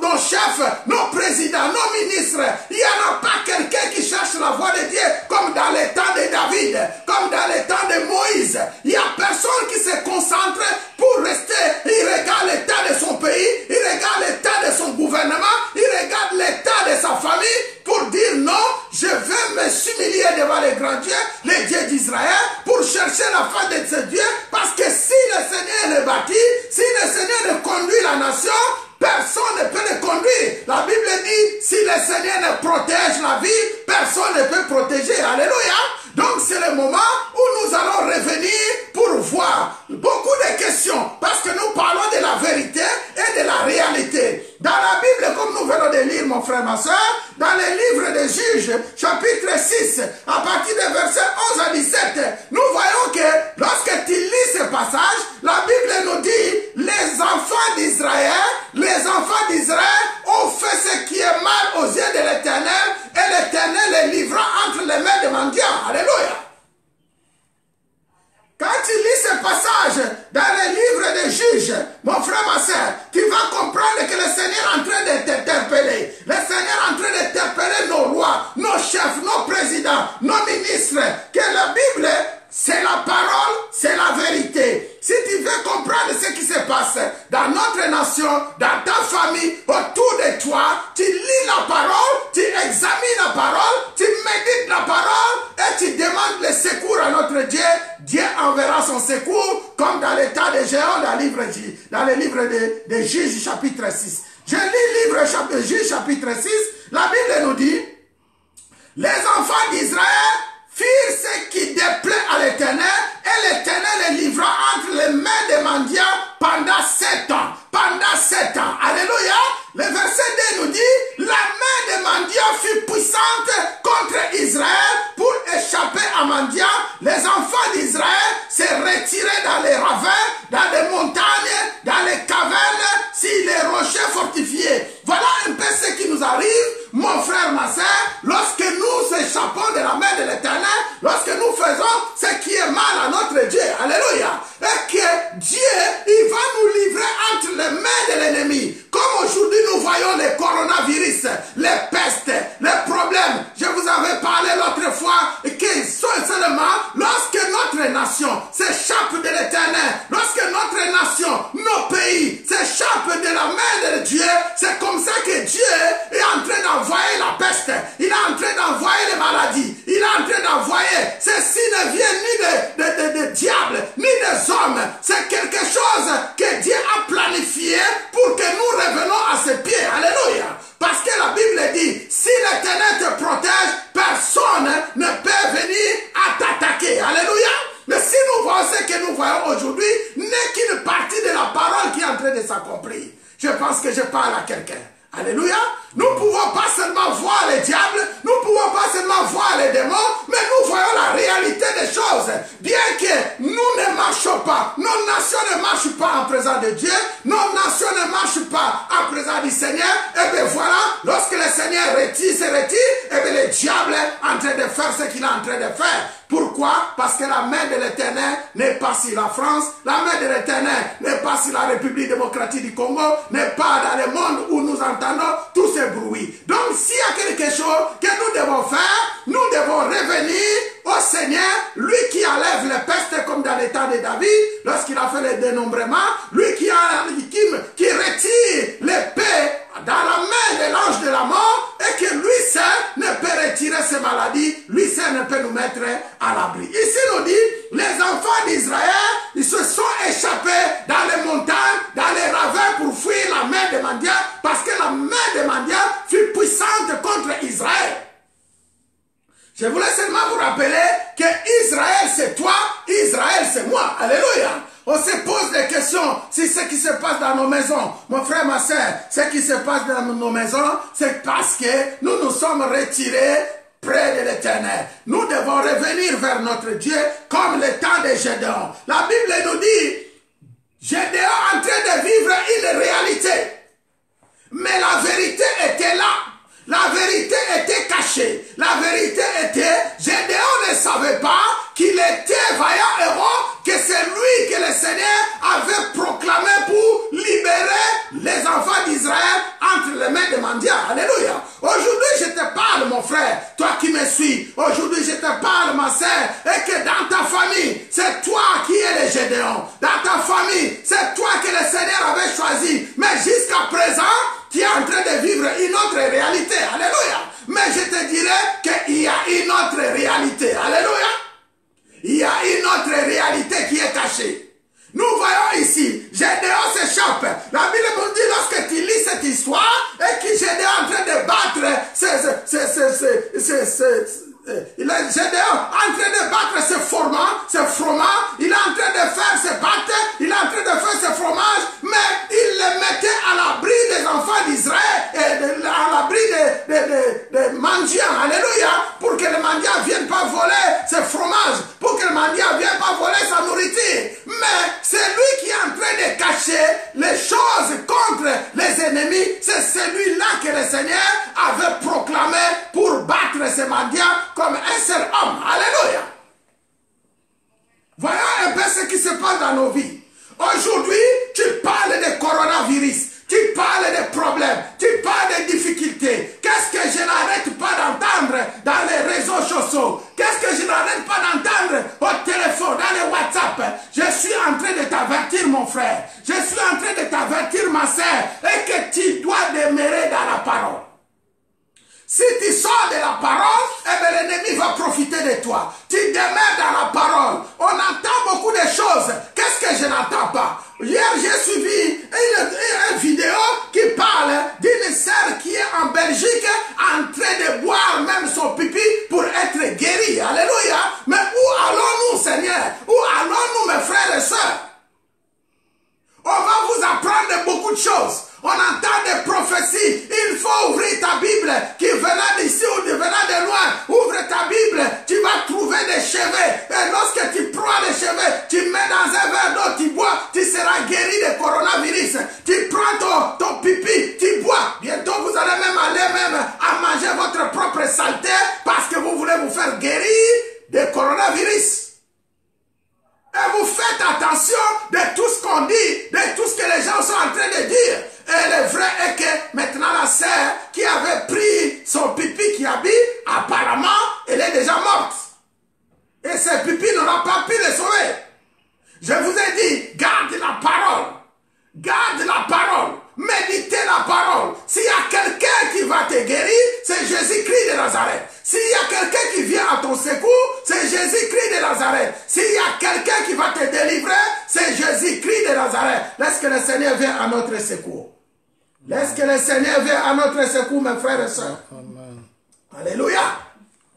nos chefs, nos présidents, bâtit, si le Seigneur ne conduit la nation, personne ne peut le conduire. La Bible dit, si le Seigneur ne protège la vie, personne ne peut protéger. Alléluia. Donc c'est le moment où nous allons revenir pour voir beaucoup de questions, parce que nous parlons de la vérité et de la réalité. Dans la Bible, comme nous venons de lire, mon frère, ma soeur, dans le livre des Juges, chapitre 6, à partir des versets 11 à 17, nous voyons que lorsque tu lis ce passage, la Bible nous dit, les enfants d'Israël ont fait ce qui est mal aux yeux de l'Éternel, et l'Éternel les livra entre les mains des mendiants. Alléluia. Quand tu lis ce passage dans le livre des Juges, mon frère, ma soeur, tu vas comprendre que le Seigneur est en train de t'interpeller. Le Seigneur est en train d'interpeller nos rois, nos chefs, nos présidents, nos ministres. Que la Bible, c'est la parole, c'est la vérité. Si tu veux comprendre ce qui se passe dans notre nation, dans ta famille, autour de toi, tu lis la parole, tu examines la parole, tu médites la parole et tu demandes le secours à notre Dieu. Dieu enverra son secours comme dans l'état des géants dans le livre de Juges chapitre 6. Je lis le livre de Juges chapitre 6, la Bible nous dit, les enfants d'Israël firent ce qui déplaît à l'Éternel, et l'Éternel les livra entre les mains des mendiants pendant 7 ans. Pendant 7 ans. Alléluia. Le verset 2 nous dit, la main des mendiants fut puissante contre Israël pour échapper à mendiants. Les enfants d'Israël se retiraient dans les ravins, dans les montagnes, dans les cavernes, sur les rochers fortifiés. Voilà un peu ce qui nous arrive, mon frère, ma soeur, lorsque nous échappons de la main de l'Éternel, lorsque nous faisons ce qui est mal à notre Dieu. Alléluia. Et que Dieu, il va nous livrer entre les mains de l'ennemi. Comme aujourd'hui nous voyons les coronavirus, les pestes, les problèmes. Je vous avais parlé l'autre fois que seulement lorsque notre nation s'échappe de l'Éternel, lorsque notre nation, nos pays s'échappent de la main de Dieu, c'est comme ça que Dieu est en train d'envoyer la peste, il est en train d'envoyer les maladies, il est en train d'envoyer, ceci ne vient ni de diable, ni des hommes, c'est quelque chose que Dieu a planifié pour que nous revenons à ses pieds. Alléluia. Parce que la Bible dit, si l'Éternel te protège, personne ne peut venir à t'attaquer. Alléluia. Mais si nous voyons ce que nous voyons aujourd'hui, n'est qu'une partie de la parole qui est en train de s'accomplir. Je pense que je parle à quelqu'un. Alléluia. Nous ne pouvons pas seulement voir les diables, nous ne pouvons pas seulement voir les démons, mais nous voyons la réalité des choses. Bien que nous ne marchons pas, nos nations ne marchent pas en présence de Dieu, nos nations ne marchent pas en présence du Seigneur, et bien voilà, lorsque le Seigneur se retire, et bien le diable est en train de faire ce qu'il est en train de faire. Pourquoi? Parce que la main de l'Éternel n'est pas sur la France, la main de l'Éternel n'est pas sur la République démocratique du Congo, n'est pas dans le monde où nous entendons tous ces bruits. Donc s'il y a quelque chose que nous devons faire, nous devons revenir au Seigneur, lui qui enlève les pestes comme dans l'état de David, lorsqu'il a fait le dénombrement, lui qui retire l'épée dans la main de l'ange de la mort, et que lui seul ne peut retirer ces maladies, lui seul ne peut nous mettre à l'abri. Ici nous dit, les enfants d'Israël, ils se sont échappés dans les montagnes, dans les ravins pour fuir la main des mendiants, parce que la main des mendiants fut puissante contre Israël. Je voulais seulement vous rappeler que Israël c'est toi, Israël c'est moi. Alléluia. On se pose des questions sur ce qui se passe dans nos maisons. Mon frère, ma soeur, ce qui se passe dans nos maisons, c'est parce que nous nous sommes retirés près de l'Éternel. Nous devons revenir vers notre Dieu comme le temps de Gédéon. La Bible nous dit, Gédéon en train de vivre une réalité. Mais la vérité était là. La vérité était cachée. La vérité était, Gédéon ne savait pas qu'il était vaillant héros, que c'est lui que le Seigneur avait proclamé pour libérer les enfants d'Israël entre les mains des mendiants. Alléluia. Aujourd'hui, je te parle, mon frère, toi qui me suis. Aujourd'hui, je te parle, ma sœur, et que dans ta famille, c'est toi qui es le Gédéon. Dans ta famille, c'est toi que le Seigneur avait choisi. Mais jusqu'à présent, tu es en train de vivre une autre réalité. Alléluia. Mais je te dirais qu'il y a une autre réalité. Alléluia. Il y a une autre réalité qui est cachée. Nous voyons ici Gédéon s'échappe. La Bible nous dit, lorsque tu lis cette histoire, et que Gédéon est en train de battre Gédéon en train de battre ses fromages, il est en train de faire ses pâtes, il est en train de faire ses fromages, mais il les mettait à l'abri des enfants d'Israël et à l'abri des mendiants, alléluia, pour que les mendiants ne viennent pas voler ses fromages, pour que les mendiants ne viennent pas voler sa nourriture. Mais c'est lui qui est en train de cacher les choses contre les ennemis, c'est celui-là que le Seigneur avait proclamé pour battre ces mendiants comme un seul homme. Alléluia. Voyons un peu ce qui se passe dans nos vies. Aujourd'hui, tu parles de coronavirus, tu parles de problèmes, tu parles de difficultés. Qu'est-ce que je n'arrête pas d'entendre dans les réseaux sociaux? Qu'est-ce que je n'arrête pas d'entendre au téléphone, dans les WhatsApp? Je suis en train de t'avertir, mon frère. Je suis en train de t'avertir, ma soeur, et que tu dois demeurer dans la parole. Si tu sors de la parole, eh bien l'ennemi va profiter de toi. Tu demeures dans la parole. On entend beaucoup de choses. Qu'est-ce que je n'entends pas? Hier, j'ai suivi une vidéo qui parle d'une sœur qui est en Belgique en train de boire même son pipi pour être guérie. Alléluia. Mais où allons-nous, Seigneur? Où allons-nous, mes frères et sœurs? On va vous apprendre beaucoup de choses. On entend des prophéties. Il faut ouvrir ta Bible qui venant d'ici ou venant de loin. Ouvre ta Bible. Tu vas trouver des cheveux. Et lorsque tu prends les cheveux, tu mets dans un verre d'eau, tu bois, tu seras guéri de coronavirus. Tu prends ton pipi, tu bois. Bientôt, vous allez même aller à manger votre propre saleté parce que vous voulez vous faire guérir de coronavirus. Et vous faites attention de tout ce qu'on dit, de tout ce que les gens sont en train de dire. Et le vrai est que maintenant la sœur qui avait pris son pipi qui habille, apparemment, elle est déjà morte. Et ce pipi n'aura pas pu le sauver. Je vous ai dit, garde la parole. Garde la parole. Méditez la parole. S'il y a quelqu'un qui va te guérir, c'est Jésus-Christ de Nazareth. S'il y a quelqu'un qui vient à ton secours, c'est Jésus-Christ de Nazareth. S'il y a quelqu'un qui va te délivrer, c'est Jésus-Christ de Nazareth. Laisse que le Seigneur vienne à notre secours. Laisse que le Seigneur vienne à notre secours, mes frères et sœurs. Amen. Alléluia.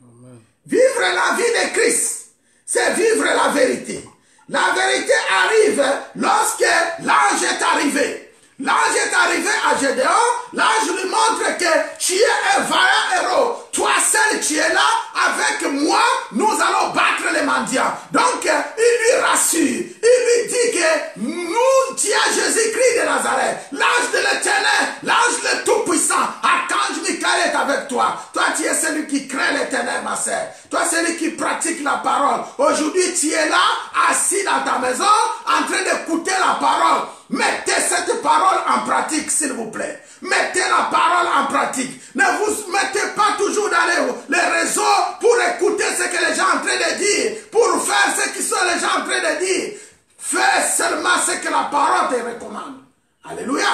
Amen. Vivre la vie de Christ, c'est vivre la vérité. La vérité arrive lorsque l'ange est arrivé. L'ange est arrivé à Gédéon, l'ange lui montre que tu es un vaillant héros. Toi seul tu es là, avec moi, nous allons battre les mendiants. Donc, il lui rassure, il lui dit que nous, tu es Jésus-Christ de Nazareth, l'ange de l'Éternel, l'ange le Tout-Puissant, Archange Michael est avec toi. Toi, tu es celui qui craint l'Éternel, ma sœur. Toi, celui qui pratique la parole. Aujourd'hui, tu es là, assis dans ta maison, en train d'écouter la parole. Mettez cette parole en pratique, s'il vous plaît. Mettez la parole en pratique. Ne vous mettez pas toujours dans les réseaux pour écouter ce que les gens sont en train de dire, pour faire ce que sont les gens en train de dire. Fais seulement ce que la parole te recommande. Alléluia.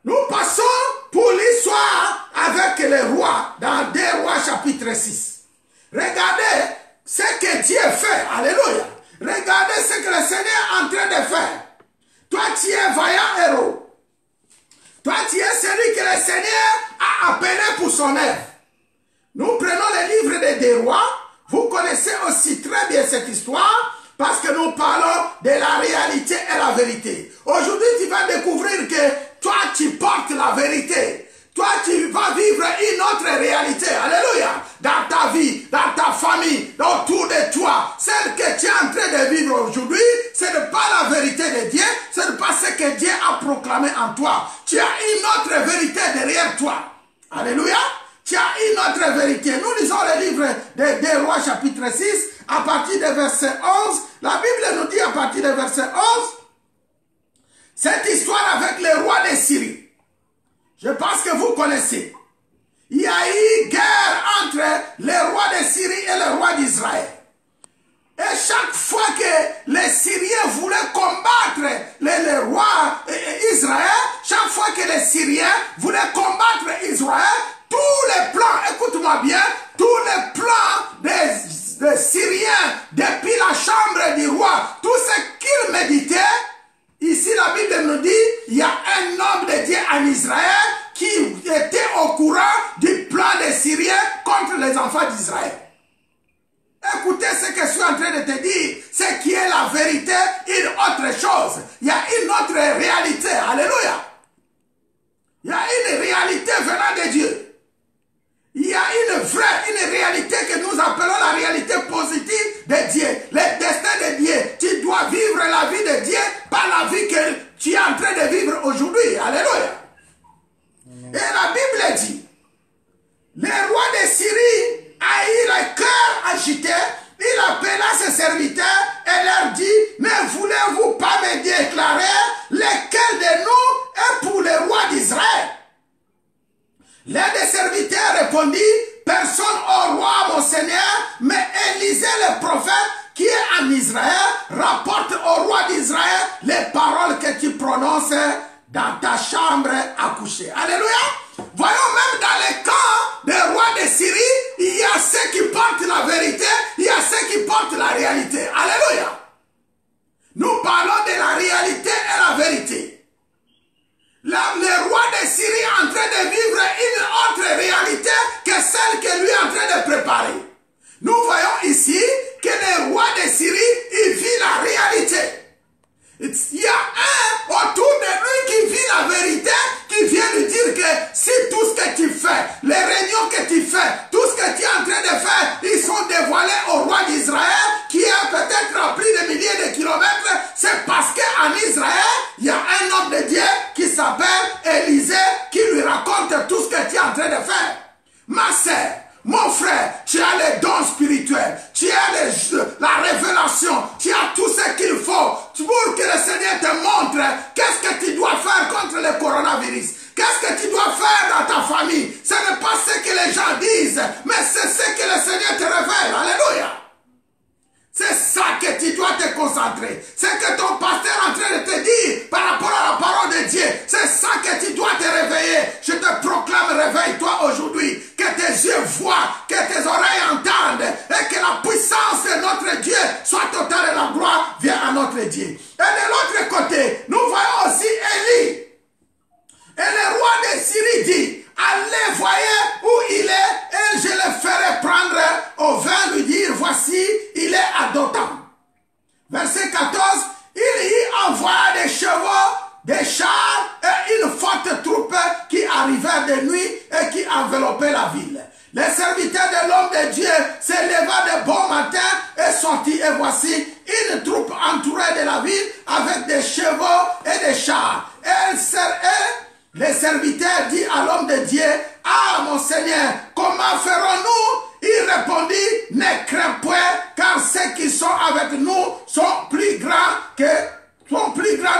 Nous passons pour l'histoire avec les rois, dans 2 Rois chapitre 6. Regardez ce que Dieu fait. Alléluia. Regardez ce que le Seigneur est en train de faire. Toi, tu es un vaillant héros. Toi, tu es celui que le Seigneur a appelé pour son œuvre. Nous prenons le livre des 2 Rois. Vous connaissez aussi très bien cette histoire parce que nous parlons de la réalité et la vérité. Aujourd'hui, tu vas découvrir que toi, tu portes la vérité. Toi, tu vas vivre une autre réalité. Alléluia. Dans ta vie, dans ta famille, autour de toi. Celle que tu es en train de vivre aujourd'hui, ce n'est pas la vérité de Dieu. Ce n'est pas ce que Dieu a proclamé en toi. Tu as une autre vérité derrière toi. Alléluia. Tu as une autre vérité. Nous lisons le livre des 2 Rois chapitre 6 à partir du verset 11. La Bible nous dit à partir du verset 11 cette histoire avec le roi de Syrie. Je pense que vous connaissez. Il y a eu guerre entre les rois de Syrie et le roi d'Israël. Et chaque fois que les Syriens voulaient combattre les rois d'Israël, chaque fois que les Syriens voulaient combattre Israël, tous les plans, écoute-moi bien, tous les plans des Syriens, depuis la chambre du roi, tout ce qu'ils méditaient, autre chose. Il y a une autre réalité. Alléluia. Il y a une réalité venant de Dieu. Il y a une réalité que nous appelons la réalité positive de Dieu. Le destin de Dieu. Tu dois vivre la vie de Dieu, pas la vie que tu es en train de vivre aujourd'hui. Alléluia. Et la Bible dit, le roi de Syrie a eu le cœur agité. Il appela ses serviteurs et leur dit, ne voulez-vous pas me déclarer lequel de nous est pour le roi d'Israël? L'un des serviteurs répondit, personne au roi, mon Seigneur, mais Élisée le prophète qui est en Israël rapporte au roi d'Israël les paroles que tu prononces dans ta chambre à coucher. Alléluia. Voyons même dans les camps des rois de Syrie, il y a ceux qui portent la vérité, il y a ceux qui portent la réalité. Alléluia. Nous parlons de la réalité et la vérité. Le roi de Syrie est en train de vivre une autre réalité que celle que lui est en train de préparer. Nous voyons ici que le roi de Syrie, il vit la réalité. Il y a un autour de lui qui vit la vérité, qui vient lui dire que si tout ce que tu fais, les réunions que tu fais, tout ce que tu es en train de faire, ils sont dévoilés au roi d'Israël, qui est peut-être à plus de milliers de kilomètres, c'est parce qu'en Israël, il y a un homme de Dieu qui s'appelle Élisée, qui lui raconte tout ce que tu es en train de faire. Ma sœur, mon frère, tu as les dons spirituels, tu as la révélation, tu as tout ce qu'il faut pour que le Seigneur te montre qu'est-ce que tu dois faire contre le coronavirus. Qu'est-ce que tu dois faire dans ta famille? Ce n'est pas ce que les gens disent, mais c'est ce que le Seigneur te révèle. Alléluia. C'est ça que tu dois te concentrer. C'est que ton pasteur est en train de te dire par rapport à la parole de Dieu. C'est ça que tu dois te réveiller. Je te proclame, réveille-toi aujourd'hui. Que tes yeux voient, que tes oreilles entendent et que la puissance de notre Dieu soit totale et la gloire vient à notre Dieu. Et de l'autre côté, nous voyons aussi Élie. Et le roi de Syrie dit, allez, voyez où il est, et je le ferai prendre au vin, lui dire, voici, il est à Dothan. Verset 14, il y envoya des chevaux, des chars et une forte troupe qui arrivèrent de nuit et qui enveloppaient la ville. Les serviteurs de l'homme de Dieu se leva de bon matin et sortit, et voici une troupe entourée de la ville avec des chevaux et des chars. Et les serviteurs disent à l'homme de Dieu, ah mon Seigneur, comment ferons-nous? Il répondit, ne crains point, car ceux qui sont avec nous sont plus grands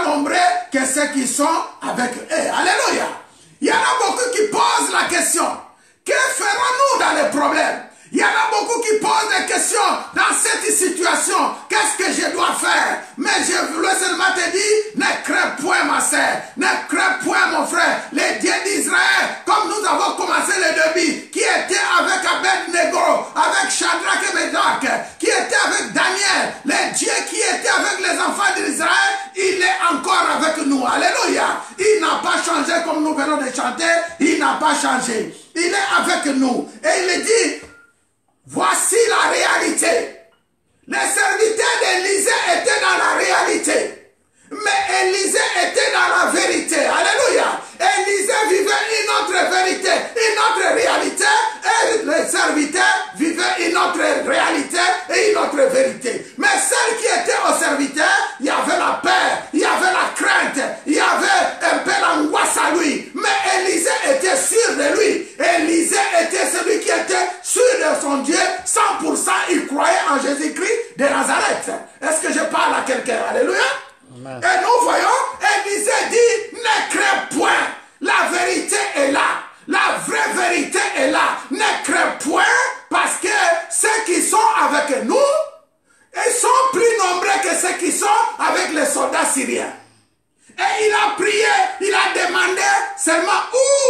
nombreux que ceux qui sont avec eux. Alléluia. Il y en a beaucoup qui posent la question, que ferons-nous dans les problèmes? Il y en a beaucoup qui posent des questions dans cette situation. Qu'est-ce que je dois faire? Mais je voulais seulement te dire, ne crains point ma sœur, ne crains point mon frère. Les dieux d'Israël, comme nous avons commencé le début, qui était avec Abed-Nego, avec Shadrach et Meshach, qui était avec Daniel, les dieux qui étaient avec les enfants d'Israël, il est encore avec nous. Alléluia. Il n'a pas changé comme nous venons de chanter, il n'a pas changé. Il est avec nous. Et il dit, voici la réalité. Les serviteurs d'Élisée étaient dans la réalité. Mais Élisée était dans la vérité. Alléluia. Élisée vivait une autre vérité, une autre réalité. Et les serviteurs vivaient une autre réalité et une autre vérité. Mais celle qui était au serviteur, il y avait la peur, il y avait la crainte, il y avait un peu l'angoisse à lui. Mais Élisée était sûr de lui. Élisée était celui qui était sûr de son Dieu. 100% il croyait en Jésus-Christ de Nazareth. Est-ce que je parle à quelqu'un? Alléluia. Amen. Et nous voyons, Élisée dit, ne crains point. La vérité est là. La vraie vérité est là. Ne crains point, parce que ceux qui sont avec nous, ils sont plus nombreux que ceux qui sont avec les soldats syriens. Et il a prié, il a demandé seulement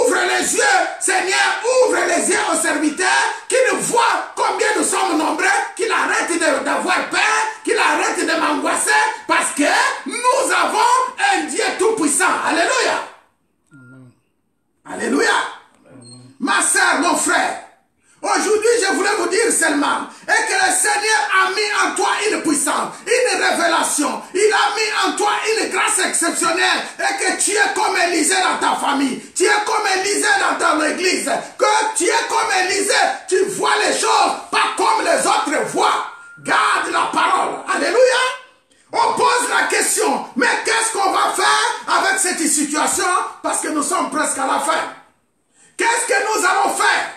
ouvre les yeux, Seigneur, ouvre les yeux aux serviteurs, qu'ils voient combien nous sommes nombreux, qu'ils arrêtent d'avoir peur, qu'ils arrêtent de m'angoisser, parce que nous avons un Dieu tout-puissant. Alléluia. Alléluia. Ma soeur, mon frère, aujourd'hui je voulais vous dire seulement, et que le Seigneur a mis en toi une puissance, une révélation, il a mis grâce exceptionnelle et que tu es comme Élisée dans ta famille, tu es comme Élisée dans ton église, que tu es comme Élisée, tu vois les choses pas comme les autres voient. Garde la parole. Alléluia. On pose la question, mais qu'est-ce qu'on va faire avec cette situation? Parce que nous sommes presque à la fin. Qu'est-ce que nous allons faire?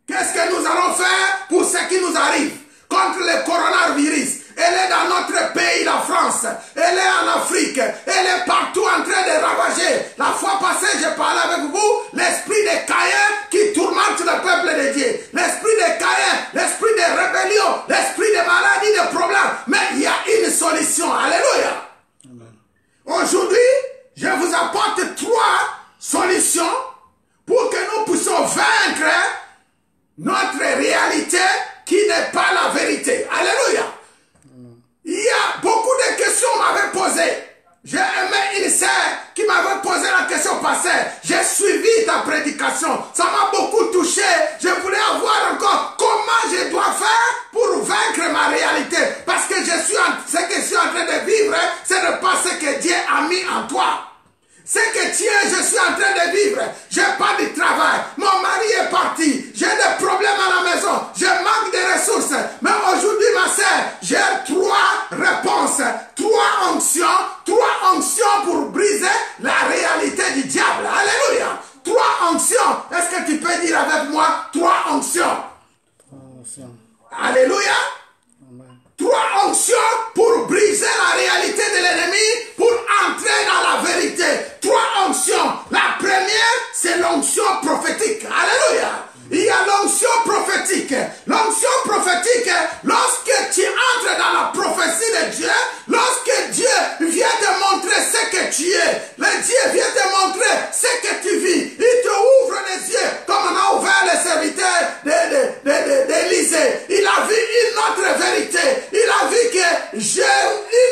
Qu'est-ce que nous allons faire pour ce qui nous arrive contre le coronavirus? Elle est dans notre pays, la France. Elle est en Afrique. Elle est partout en train de ravager. La fois passée, j'ai parlé avec vous, l'esprit de Caïn qui tourmente le peuple de Dieu. L'esprit de Caïn, l'esprit de rébellion, l'esprit de maladie, de problème. Mais il y a une solution. Alléluia. Aujourd'hui, je vous apporte 3 solutions pour que nous puissions vaincre notre réalité qui n'est pas la vérité. Alléluia. Il y a beaucoup de questions qu'on m'avait posées. J'ai aimé une sœur qui m'avait posé la question passée. J'ai suivi ta prédication. Ça m'a beaucoup touché. Je voulais avoir encore comment je dois faire pour vaincre ma réalité. Parce que ce que je suis en train de vivre, c'est de pas ce que Dieu a mis en toi. Ce que je suis en train de vivre, j'ai pas de travail, mon mari est parti, j'ai des problèmes à la maison, je manque de ressources. Mais aujourd'hui, ma sœur, j'ai 3 réponses, 3 onctions pour briser la réalité du diable. Alléluia. 3 onctions. Est-ce que tu peux dire avec moi 3 onctions? Alléluia. 3 onctions pour briser la réalité de l'ennemi, pour entrer dans la vérité. 3 onctions. La première, c'est l'onction prophétique. Alléluia. Il y a l'onction prophétique. L'onction prophétique, lorsque tu entres dans la prophétie de Dieu, lorsque Dieu vient te montrer ce que tu es, le Dieu vient te montrer ce que tu vis, il te ouvre les yeux, comme on a ouvert les serviteurs d'Élysée. Il a vu une autre vérité. Il a vu que j'ai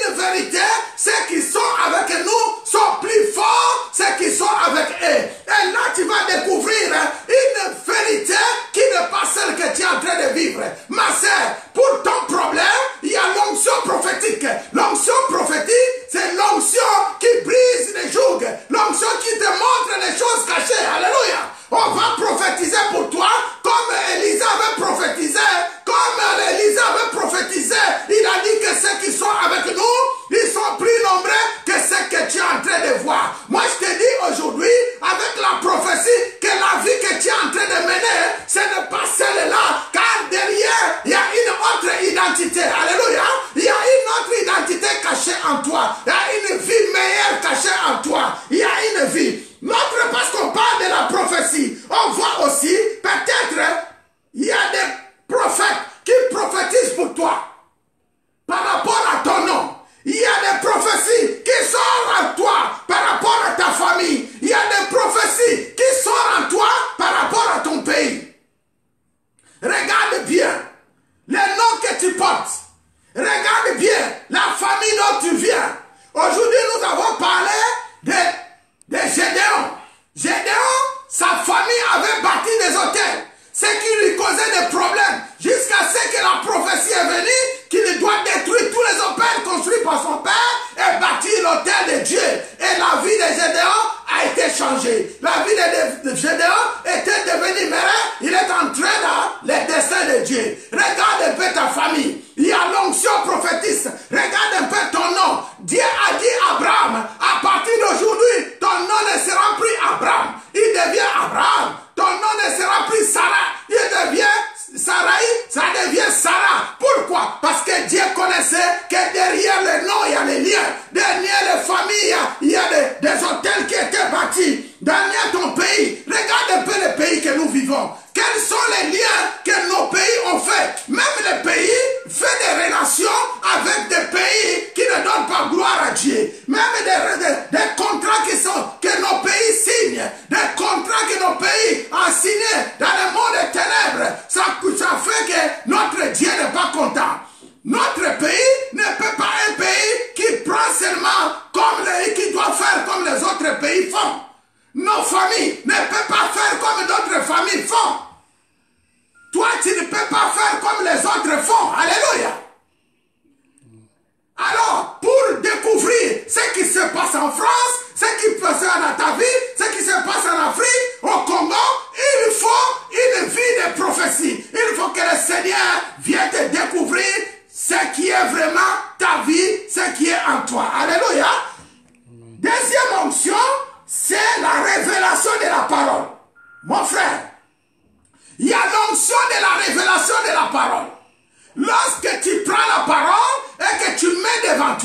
une vérité. Ceux qui sont avec nous sont plus forts, ceux qui sont avec eux. Et là, tu vas découvrir une vérité qui n'est pas celle que tu es en train de vivre. Ma sœur, pour ton problème, il y a l'onction prophétique. L'onction prophétique, c'est l'onction qui brise les jougs. L'onction qui te montre les choses cachées. Alléluia. On va prophétiser pour toi comme Élisée avait prophétisé. Comme Élisée avait prophétisé, il a dit que ceux qui sont avec nous, ils sont plus nombreux que ceux que tu es en train de voir. Moi, je te dis aujourd'hui, avec la prophétie, que la vie que tu es en train de mener, ce n'est pas celle-là, car derrière, il y a une autre identité. Alléluia. Il y a une autre identité cachée en toi. Il y a une vie meilleure cachée en toi. Il y a une vie. Parce qu'on parle de la prophétie, on voit aussi, peut-être, il y a des prophètes qui prophétisent pour toi par rapport à ton nom. Il y a des prophéties qui sortent en toi par rapport à ta famille. Il y a des prophéties qui sortent en toi par rapport à ton pays. Regarde bien les noms que tu portes. Regarde bien la famille dont tu viens. Aujourd'hui, nous avons parlé de Gédéon. Gédéon, sa famille avait bâti des hôtels, ce qui lui causait des problèmes, jusqu'à ce que la prophétie est venue, qu'il doit détruire tous les hôtels construits par son père et bâtir l'hôtel de Dieu. Et la vie de Gédéon a été changée. La vie de Gédéon était devenue meilleure. Il est entré dans les desseins de Dieu. Regarde un peu ta famille. Il y a l'onction prophétiste. Regarde un peu ton nom. Dieu a dit à Abraham, à partir d'aujourd'hui, ton nom ne sera plus Abraham. Il devient Abraham. Ton nom ne sera plus Sarah. Il devient Sarai, ça devient Sarah. Pourquoi? Parce que Dieu connaissait que derrière le nom, il y a les liens. Derrière les familles, il y a des hôtels qui étaient bâtis. Derrière ton pays, regarde un peu le pays que nous vivons. Quels sont les liens que nos pays ont fait? Même les pays font des relations avec des pays qui ne donnent pas gloire à Dieu. Même des contrats que nos pays signent. Des contrats que nos pays ont signés dans le monde des ténèbres. Ça fait que notre Dieu n'est pas content. Notre pays ne peut pas être un pays qui prend seulement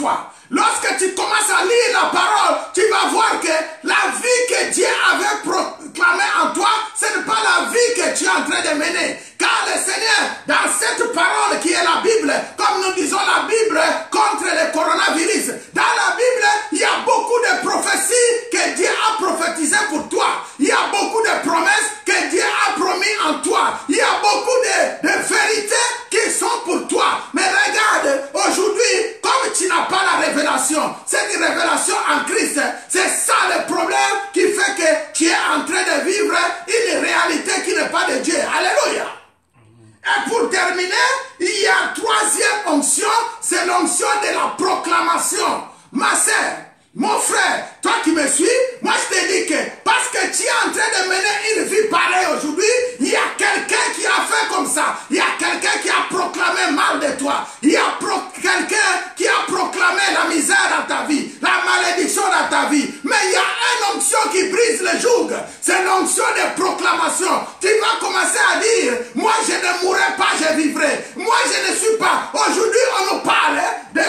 fois. Lorsque tu commences à lire la parole, tu vas voir que la vie que Dieu avait proclamée en toi, ce n'est pas la vie que tu es en train de mener. Car le Seigneur, dans cette parole qui est la Bible, comme nous disons la Bible contre le coronavirus, dans la Bible, il y a beaucoup de prophéties que Dieu a prophétisées pour toi. Il y a beaucoup de promesses que Dieu a promis en toi. Il y a beaucoup de vérités qui sont pour toi. Mais regarde, aujourd'hui, comme tu n'as pas la révélation, cette révélation en Christ, c'est ça le problème qui fait que tu es en train de vivre une réalité qui n'est pas de Dieu. Alléluia. Et pour terminer, il y a troisième onction, c'est l'onction de la proclamation. Ma sœur, mon frère, toi qui me suis, moi je te dis que parce que tu es en train de mener une vie pareille aujourd'hui, il y a quelqu'un qui a fait comme ça. Il y a quelqu'un qui a proclamé mal de toi. Il y a quelqu'un qui a proclamé la misère dans ta vie, la malédiction dans ta vie. Mais il y a une onction qui brise le joug. C'est l'onction de proclamation. Tu vas commencer à dire, moi je ne mourrai pas, je vivrai. Moi je ne suis pas. Aujourd'hui on nous parle de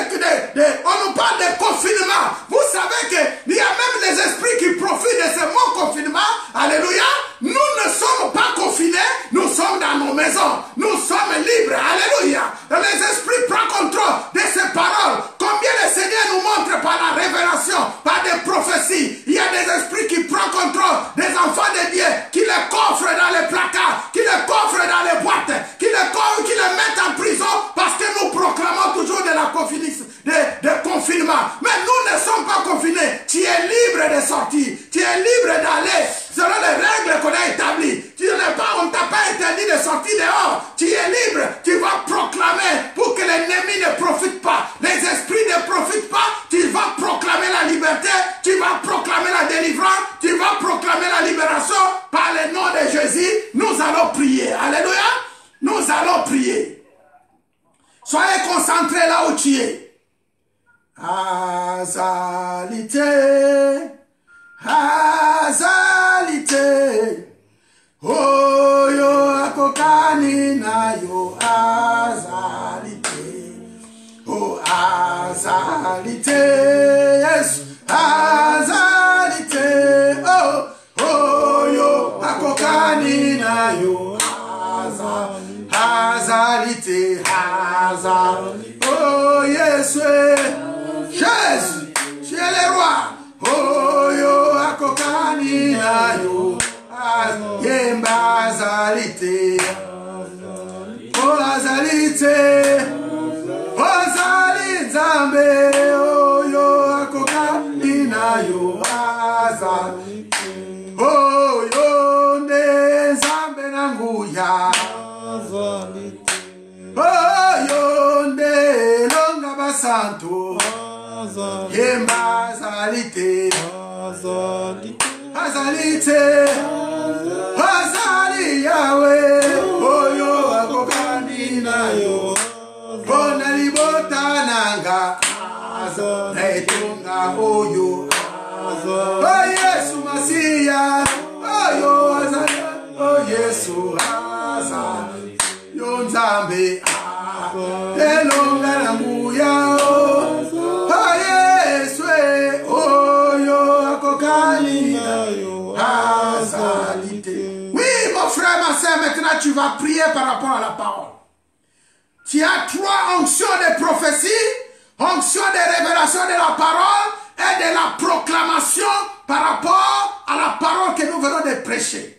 confinement. Vous savez qu'il y a même des esprits qui profitent de ce mot confinement. Alléluia. Nous ne sommes pas confinés, nous sommes dans nos maisons. Nous sommes libres. Alléluia. Les esprits prennent contrôle de ces paroles. Combien le Seigneur nous montre par la révélation, par des prophéties. Il y a des esprits qui prennent contrôle des enfants de Dieu, qui les coffrent dans les placards, qui les coffrent dans les boîtes, qui les mettent en prison parce que nous proclamons toujours de la confinement. Mais nous ne sommes pas confinés. Tu es libre de sortir. Tu es libre d'aller selon les règles qu'on a établies. On ne t'a pas interdit de sortir dehors. Tu es libre. Tu vas proclamer pour que l'ennemi ne profite pas. Les esprits ne profitent pas. Tu vas proclamer la liberté. Tu vas proclamer la délivrance. Tu vas proclamer la libération. Par le nom de Jésus, nous allons prier. Alléluia. Nous allons prier. Soyez concentrés là où tu es. Azalité, azalité, oh yo akokani na yo azalité, oh azalité, yes, azalité, oh yo akokani na yo azalité, azalité, oh yes. Jésus, tu es le roi. Oh yo akokani na yo yemba azalite. Oh azalite. Oh azalizambe. Oh yo akokani na yo azalite. Oh yo ne zambe nanguya azalite. Oh yo ne longa basanto. Yemba azalite, azalite, azali Yahweh, oyo akokani na yo, bona libota nanga, netunga oyo, oh Yesu Masiya, oyo azali, oh Yesu azali, yo Nzambe, elonga na muya o. Oui, mon frère, ma soeur, maintenant tu vas prier par rapport à la parole. Tu as trois onctions de prophétie, onction de révélation de la parole et de la proclamation par rapport à la parole que nous venons de prêcher.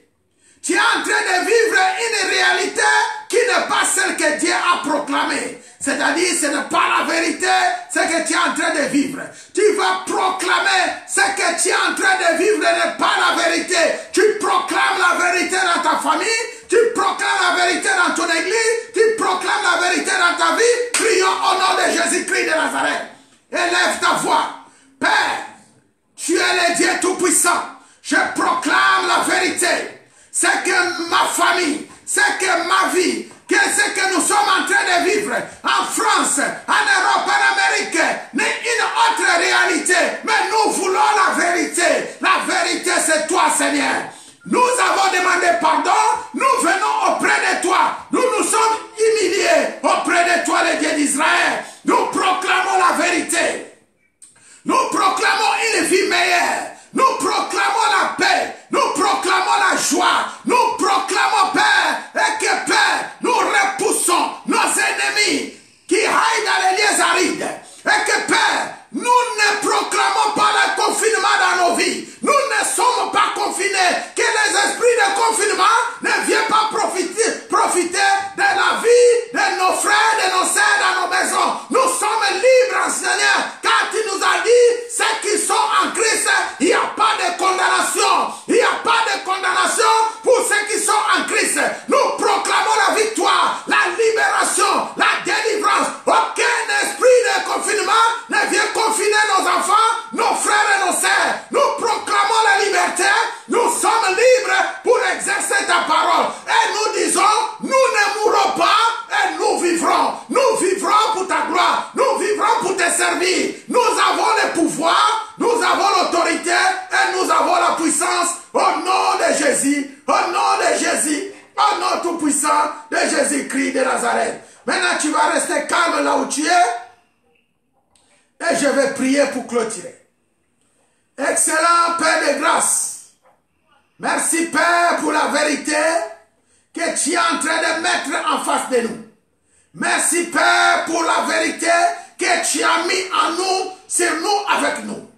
Tu es en train de vivre une réalité qui n'est pas celle que Dieu a proclamée. C'est-à-dire, ce n'est pas la vérité, ce que tu es en train de vivre. Tu vas proclamer ce que tu es en train de vivre n'est pas la vérité. Tu proclames la vérité dans ta famille, tu proclames la vérité dans ton église, tu proclames la vérité dans ta vie. Prions au nom de Jésus-Christ de Nazareth. Élève ta voix. Père, tu es le Dieu Tout-Puissant. Je proclame la vérité. C'est que ma famille, c'est que ma vie, que ce que nous sommes en train de vivre en France, en Europe, en Amérique, n'est une autre réalité. Mais nous voulons la vérité. La vérité, c'est toi, Seigneur. Nous avons demandé pardon. Nous venons auprès de toi. Nous nous sommes humiliés auprès de toi, le Dieu d'Israël. Nous proclamons la vérité. une vie meilleure. Nous proclamons la paix, nous proclamons la joie, nous proclamons, Père, et que, Père, nous repoussons nos ennemis qui aillent dans les lieux arides. Et que, Père, nous ne proclamons pas le confinement dans nos vies. Nous ne sommes pas confinés. Que les esprits de confinement ne viennent pas profiter de la vie de nos frères, de nos sœurs dans nos maisons. Nous sommes libres, Seigneur, car tu nous as dit, ceux qui sont en Christ, il n'y a pas de condamnation. Il n'y a pas de condamnation pour ceux qui sont en Christ. Nous proclamons la victoire, la libération, la délivrance. Aucun esprit de confinement ne vient confiner nos enfants, nos frères et nos sœurs. Nous proclamons la liberté. Nous sommes libres pour exercer ta parole. Et nous disons, nous ne mourrons pas et nous vivrons. Nous vivrons pour ta gloire. Nous vivrons pour te servir. Nous avons le pouvoir, nous avons l'autorité et nous avons la puissance au nom de Jésus. Au nom de Jésus. Au nom tout puissant de Jésus-Christ de Nazareth. Maintenant, tu vas rester calme là où tu es. Et je vais prier pour clôturer. Excellent Père de grâce. Merci Père pour la vérité que tu es en train de mettre en face de nous. Merci Père pour la vérité que tu as mis en nous, sur nous, avec nous.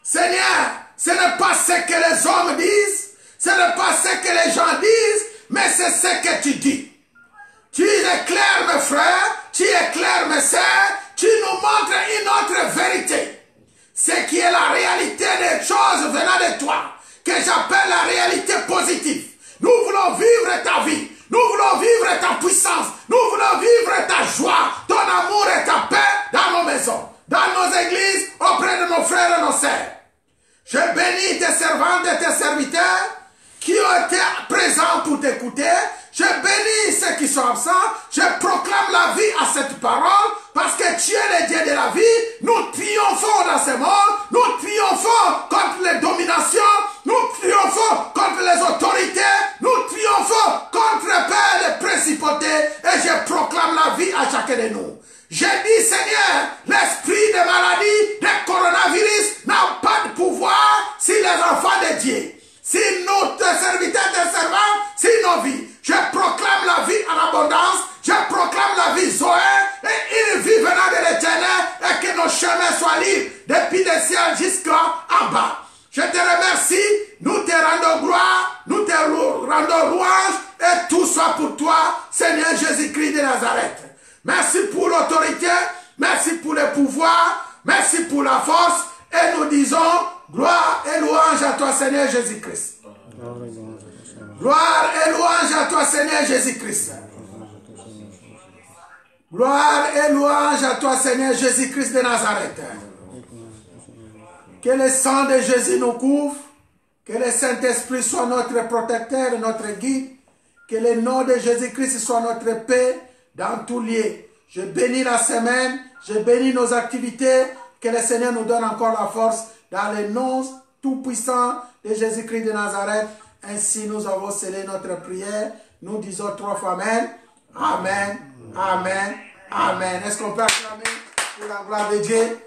Seigneur, ce n'est pas ce que les hommes disent, ce n'est pas ce que les gens disent, mais c'est ce que tu dis. Tu éclaires mes frères, tu éclaires mes sœurs, tu nous montres une autre vérité. Ce qui est la réalité des choses venant de toi, que j'appelle la réalité positive. Nous voulons vivre ta vie, nous voulons vivre ta puissance, nous voulons vivre ta joie, ton amour et ta paix dans nos maisons, dans nos églises, auprès de nos frères et nos sœurs. Je bénis tes servantes et tes serviteurs qui ont été présents pour t'écouter. Je bénis ceux qui sont absents. Je proclame la vie à cette parole parce que tu es le Dieu de la vie. Nous triomphons dans ce monde. Nous triomphons contre les dominations. Nous triomphons contre les autorités. Nous triomphons contre Père les principautés. Et je proclame la vie à chacun de nous. Je dis, Seigneur, l'esprit de maladie, de coronavirus n'a pas de pouvoir sur les enfants de Dieu. Si nous, tes serviteurs, tes servants, si nos vies. Je proclame la vie en abondance. Je proclame la vie Zoé et une vie venant de l'éternel et que nos chemins soient libres depuis le ciel jusqu'en bas. Je te remercie. Nous te rendons gloire. Nous te rendons louange et tout soit pour toi, Seigneur Jésus-Christ de Nazareth. Merci pour l'autorité. Merci pour le pouvoir. Merci pour la force. Et nous disons gloire et louange à toi, Seigneur Jésus-Christ. Gloire et louange à toi, Seigneur Jésus-Christ. Gloire et louange à toi, Seigneur Jésus-Christ de Nazareth. Que le sang de Jésus nous couvre. Que le Saint-Esprit soit notre protecteur, notre guide. Que le nom de Jésus-Christ soit notre paix dans tous lieux. Je bénis la semaine. Je bénis nos activités. Que le Seigneur nous donne encore la force dans le nom tout-puissant de Jésus-Christ de Nazareth. Ainsi nous avons scellé notre prière. Nous disons 3 fois Amen. Amen. Amen. Amen. Est-ce qu'on peut acclamer pour la gloire de Dieu?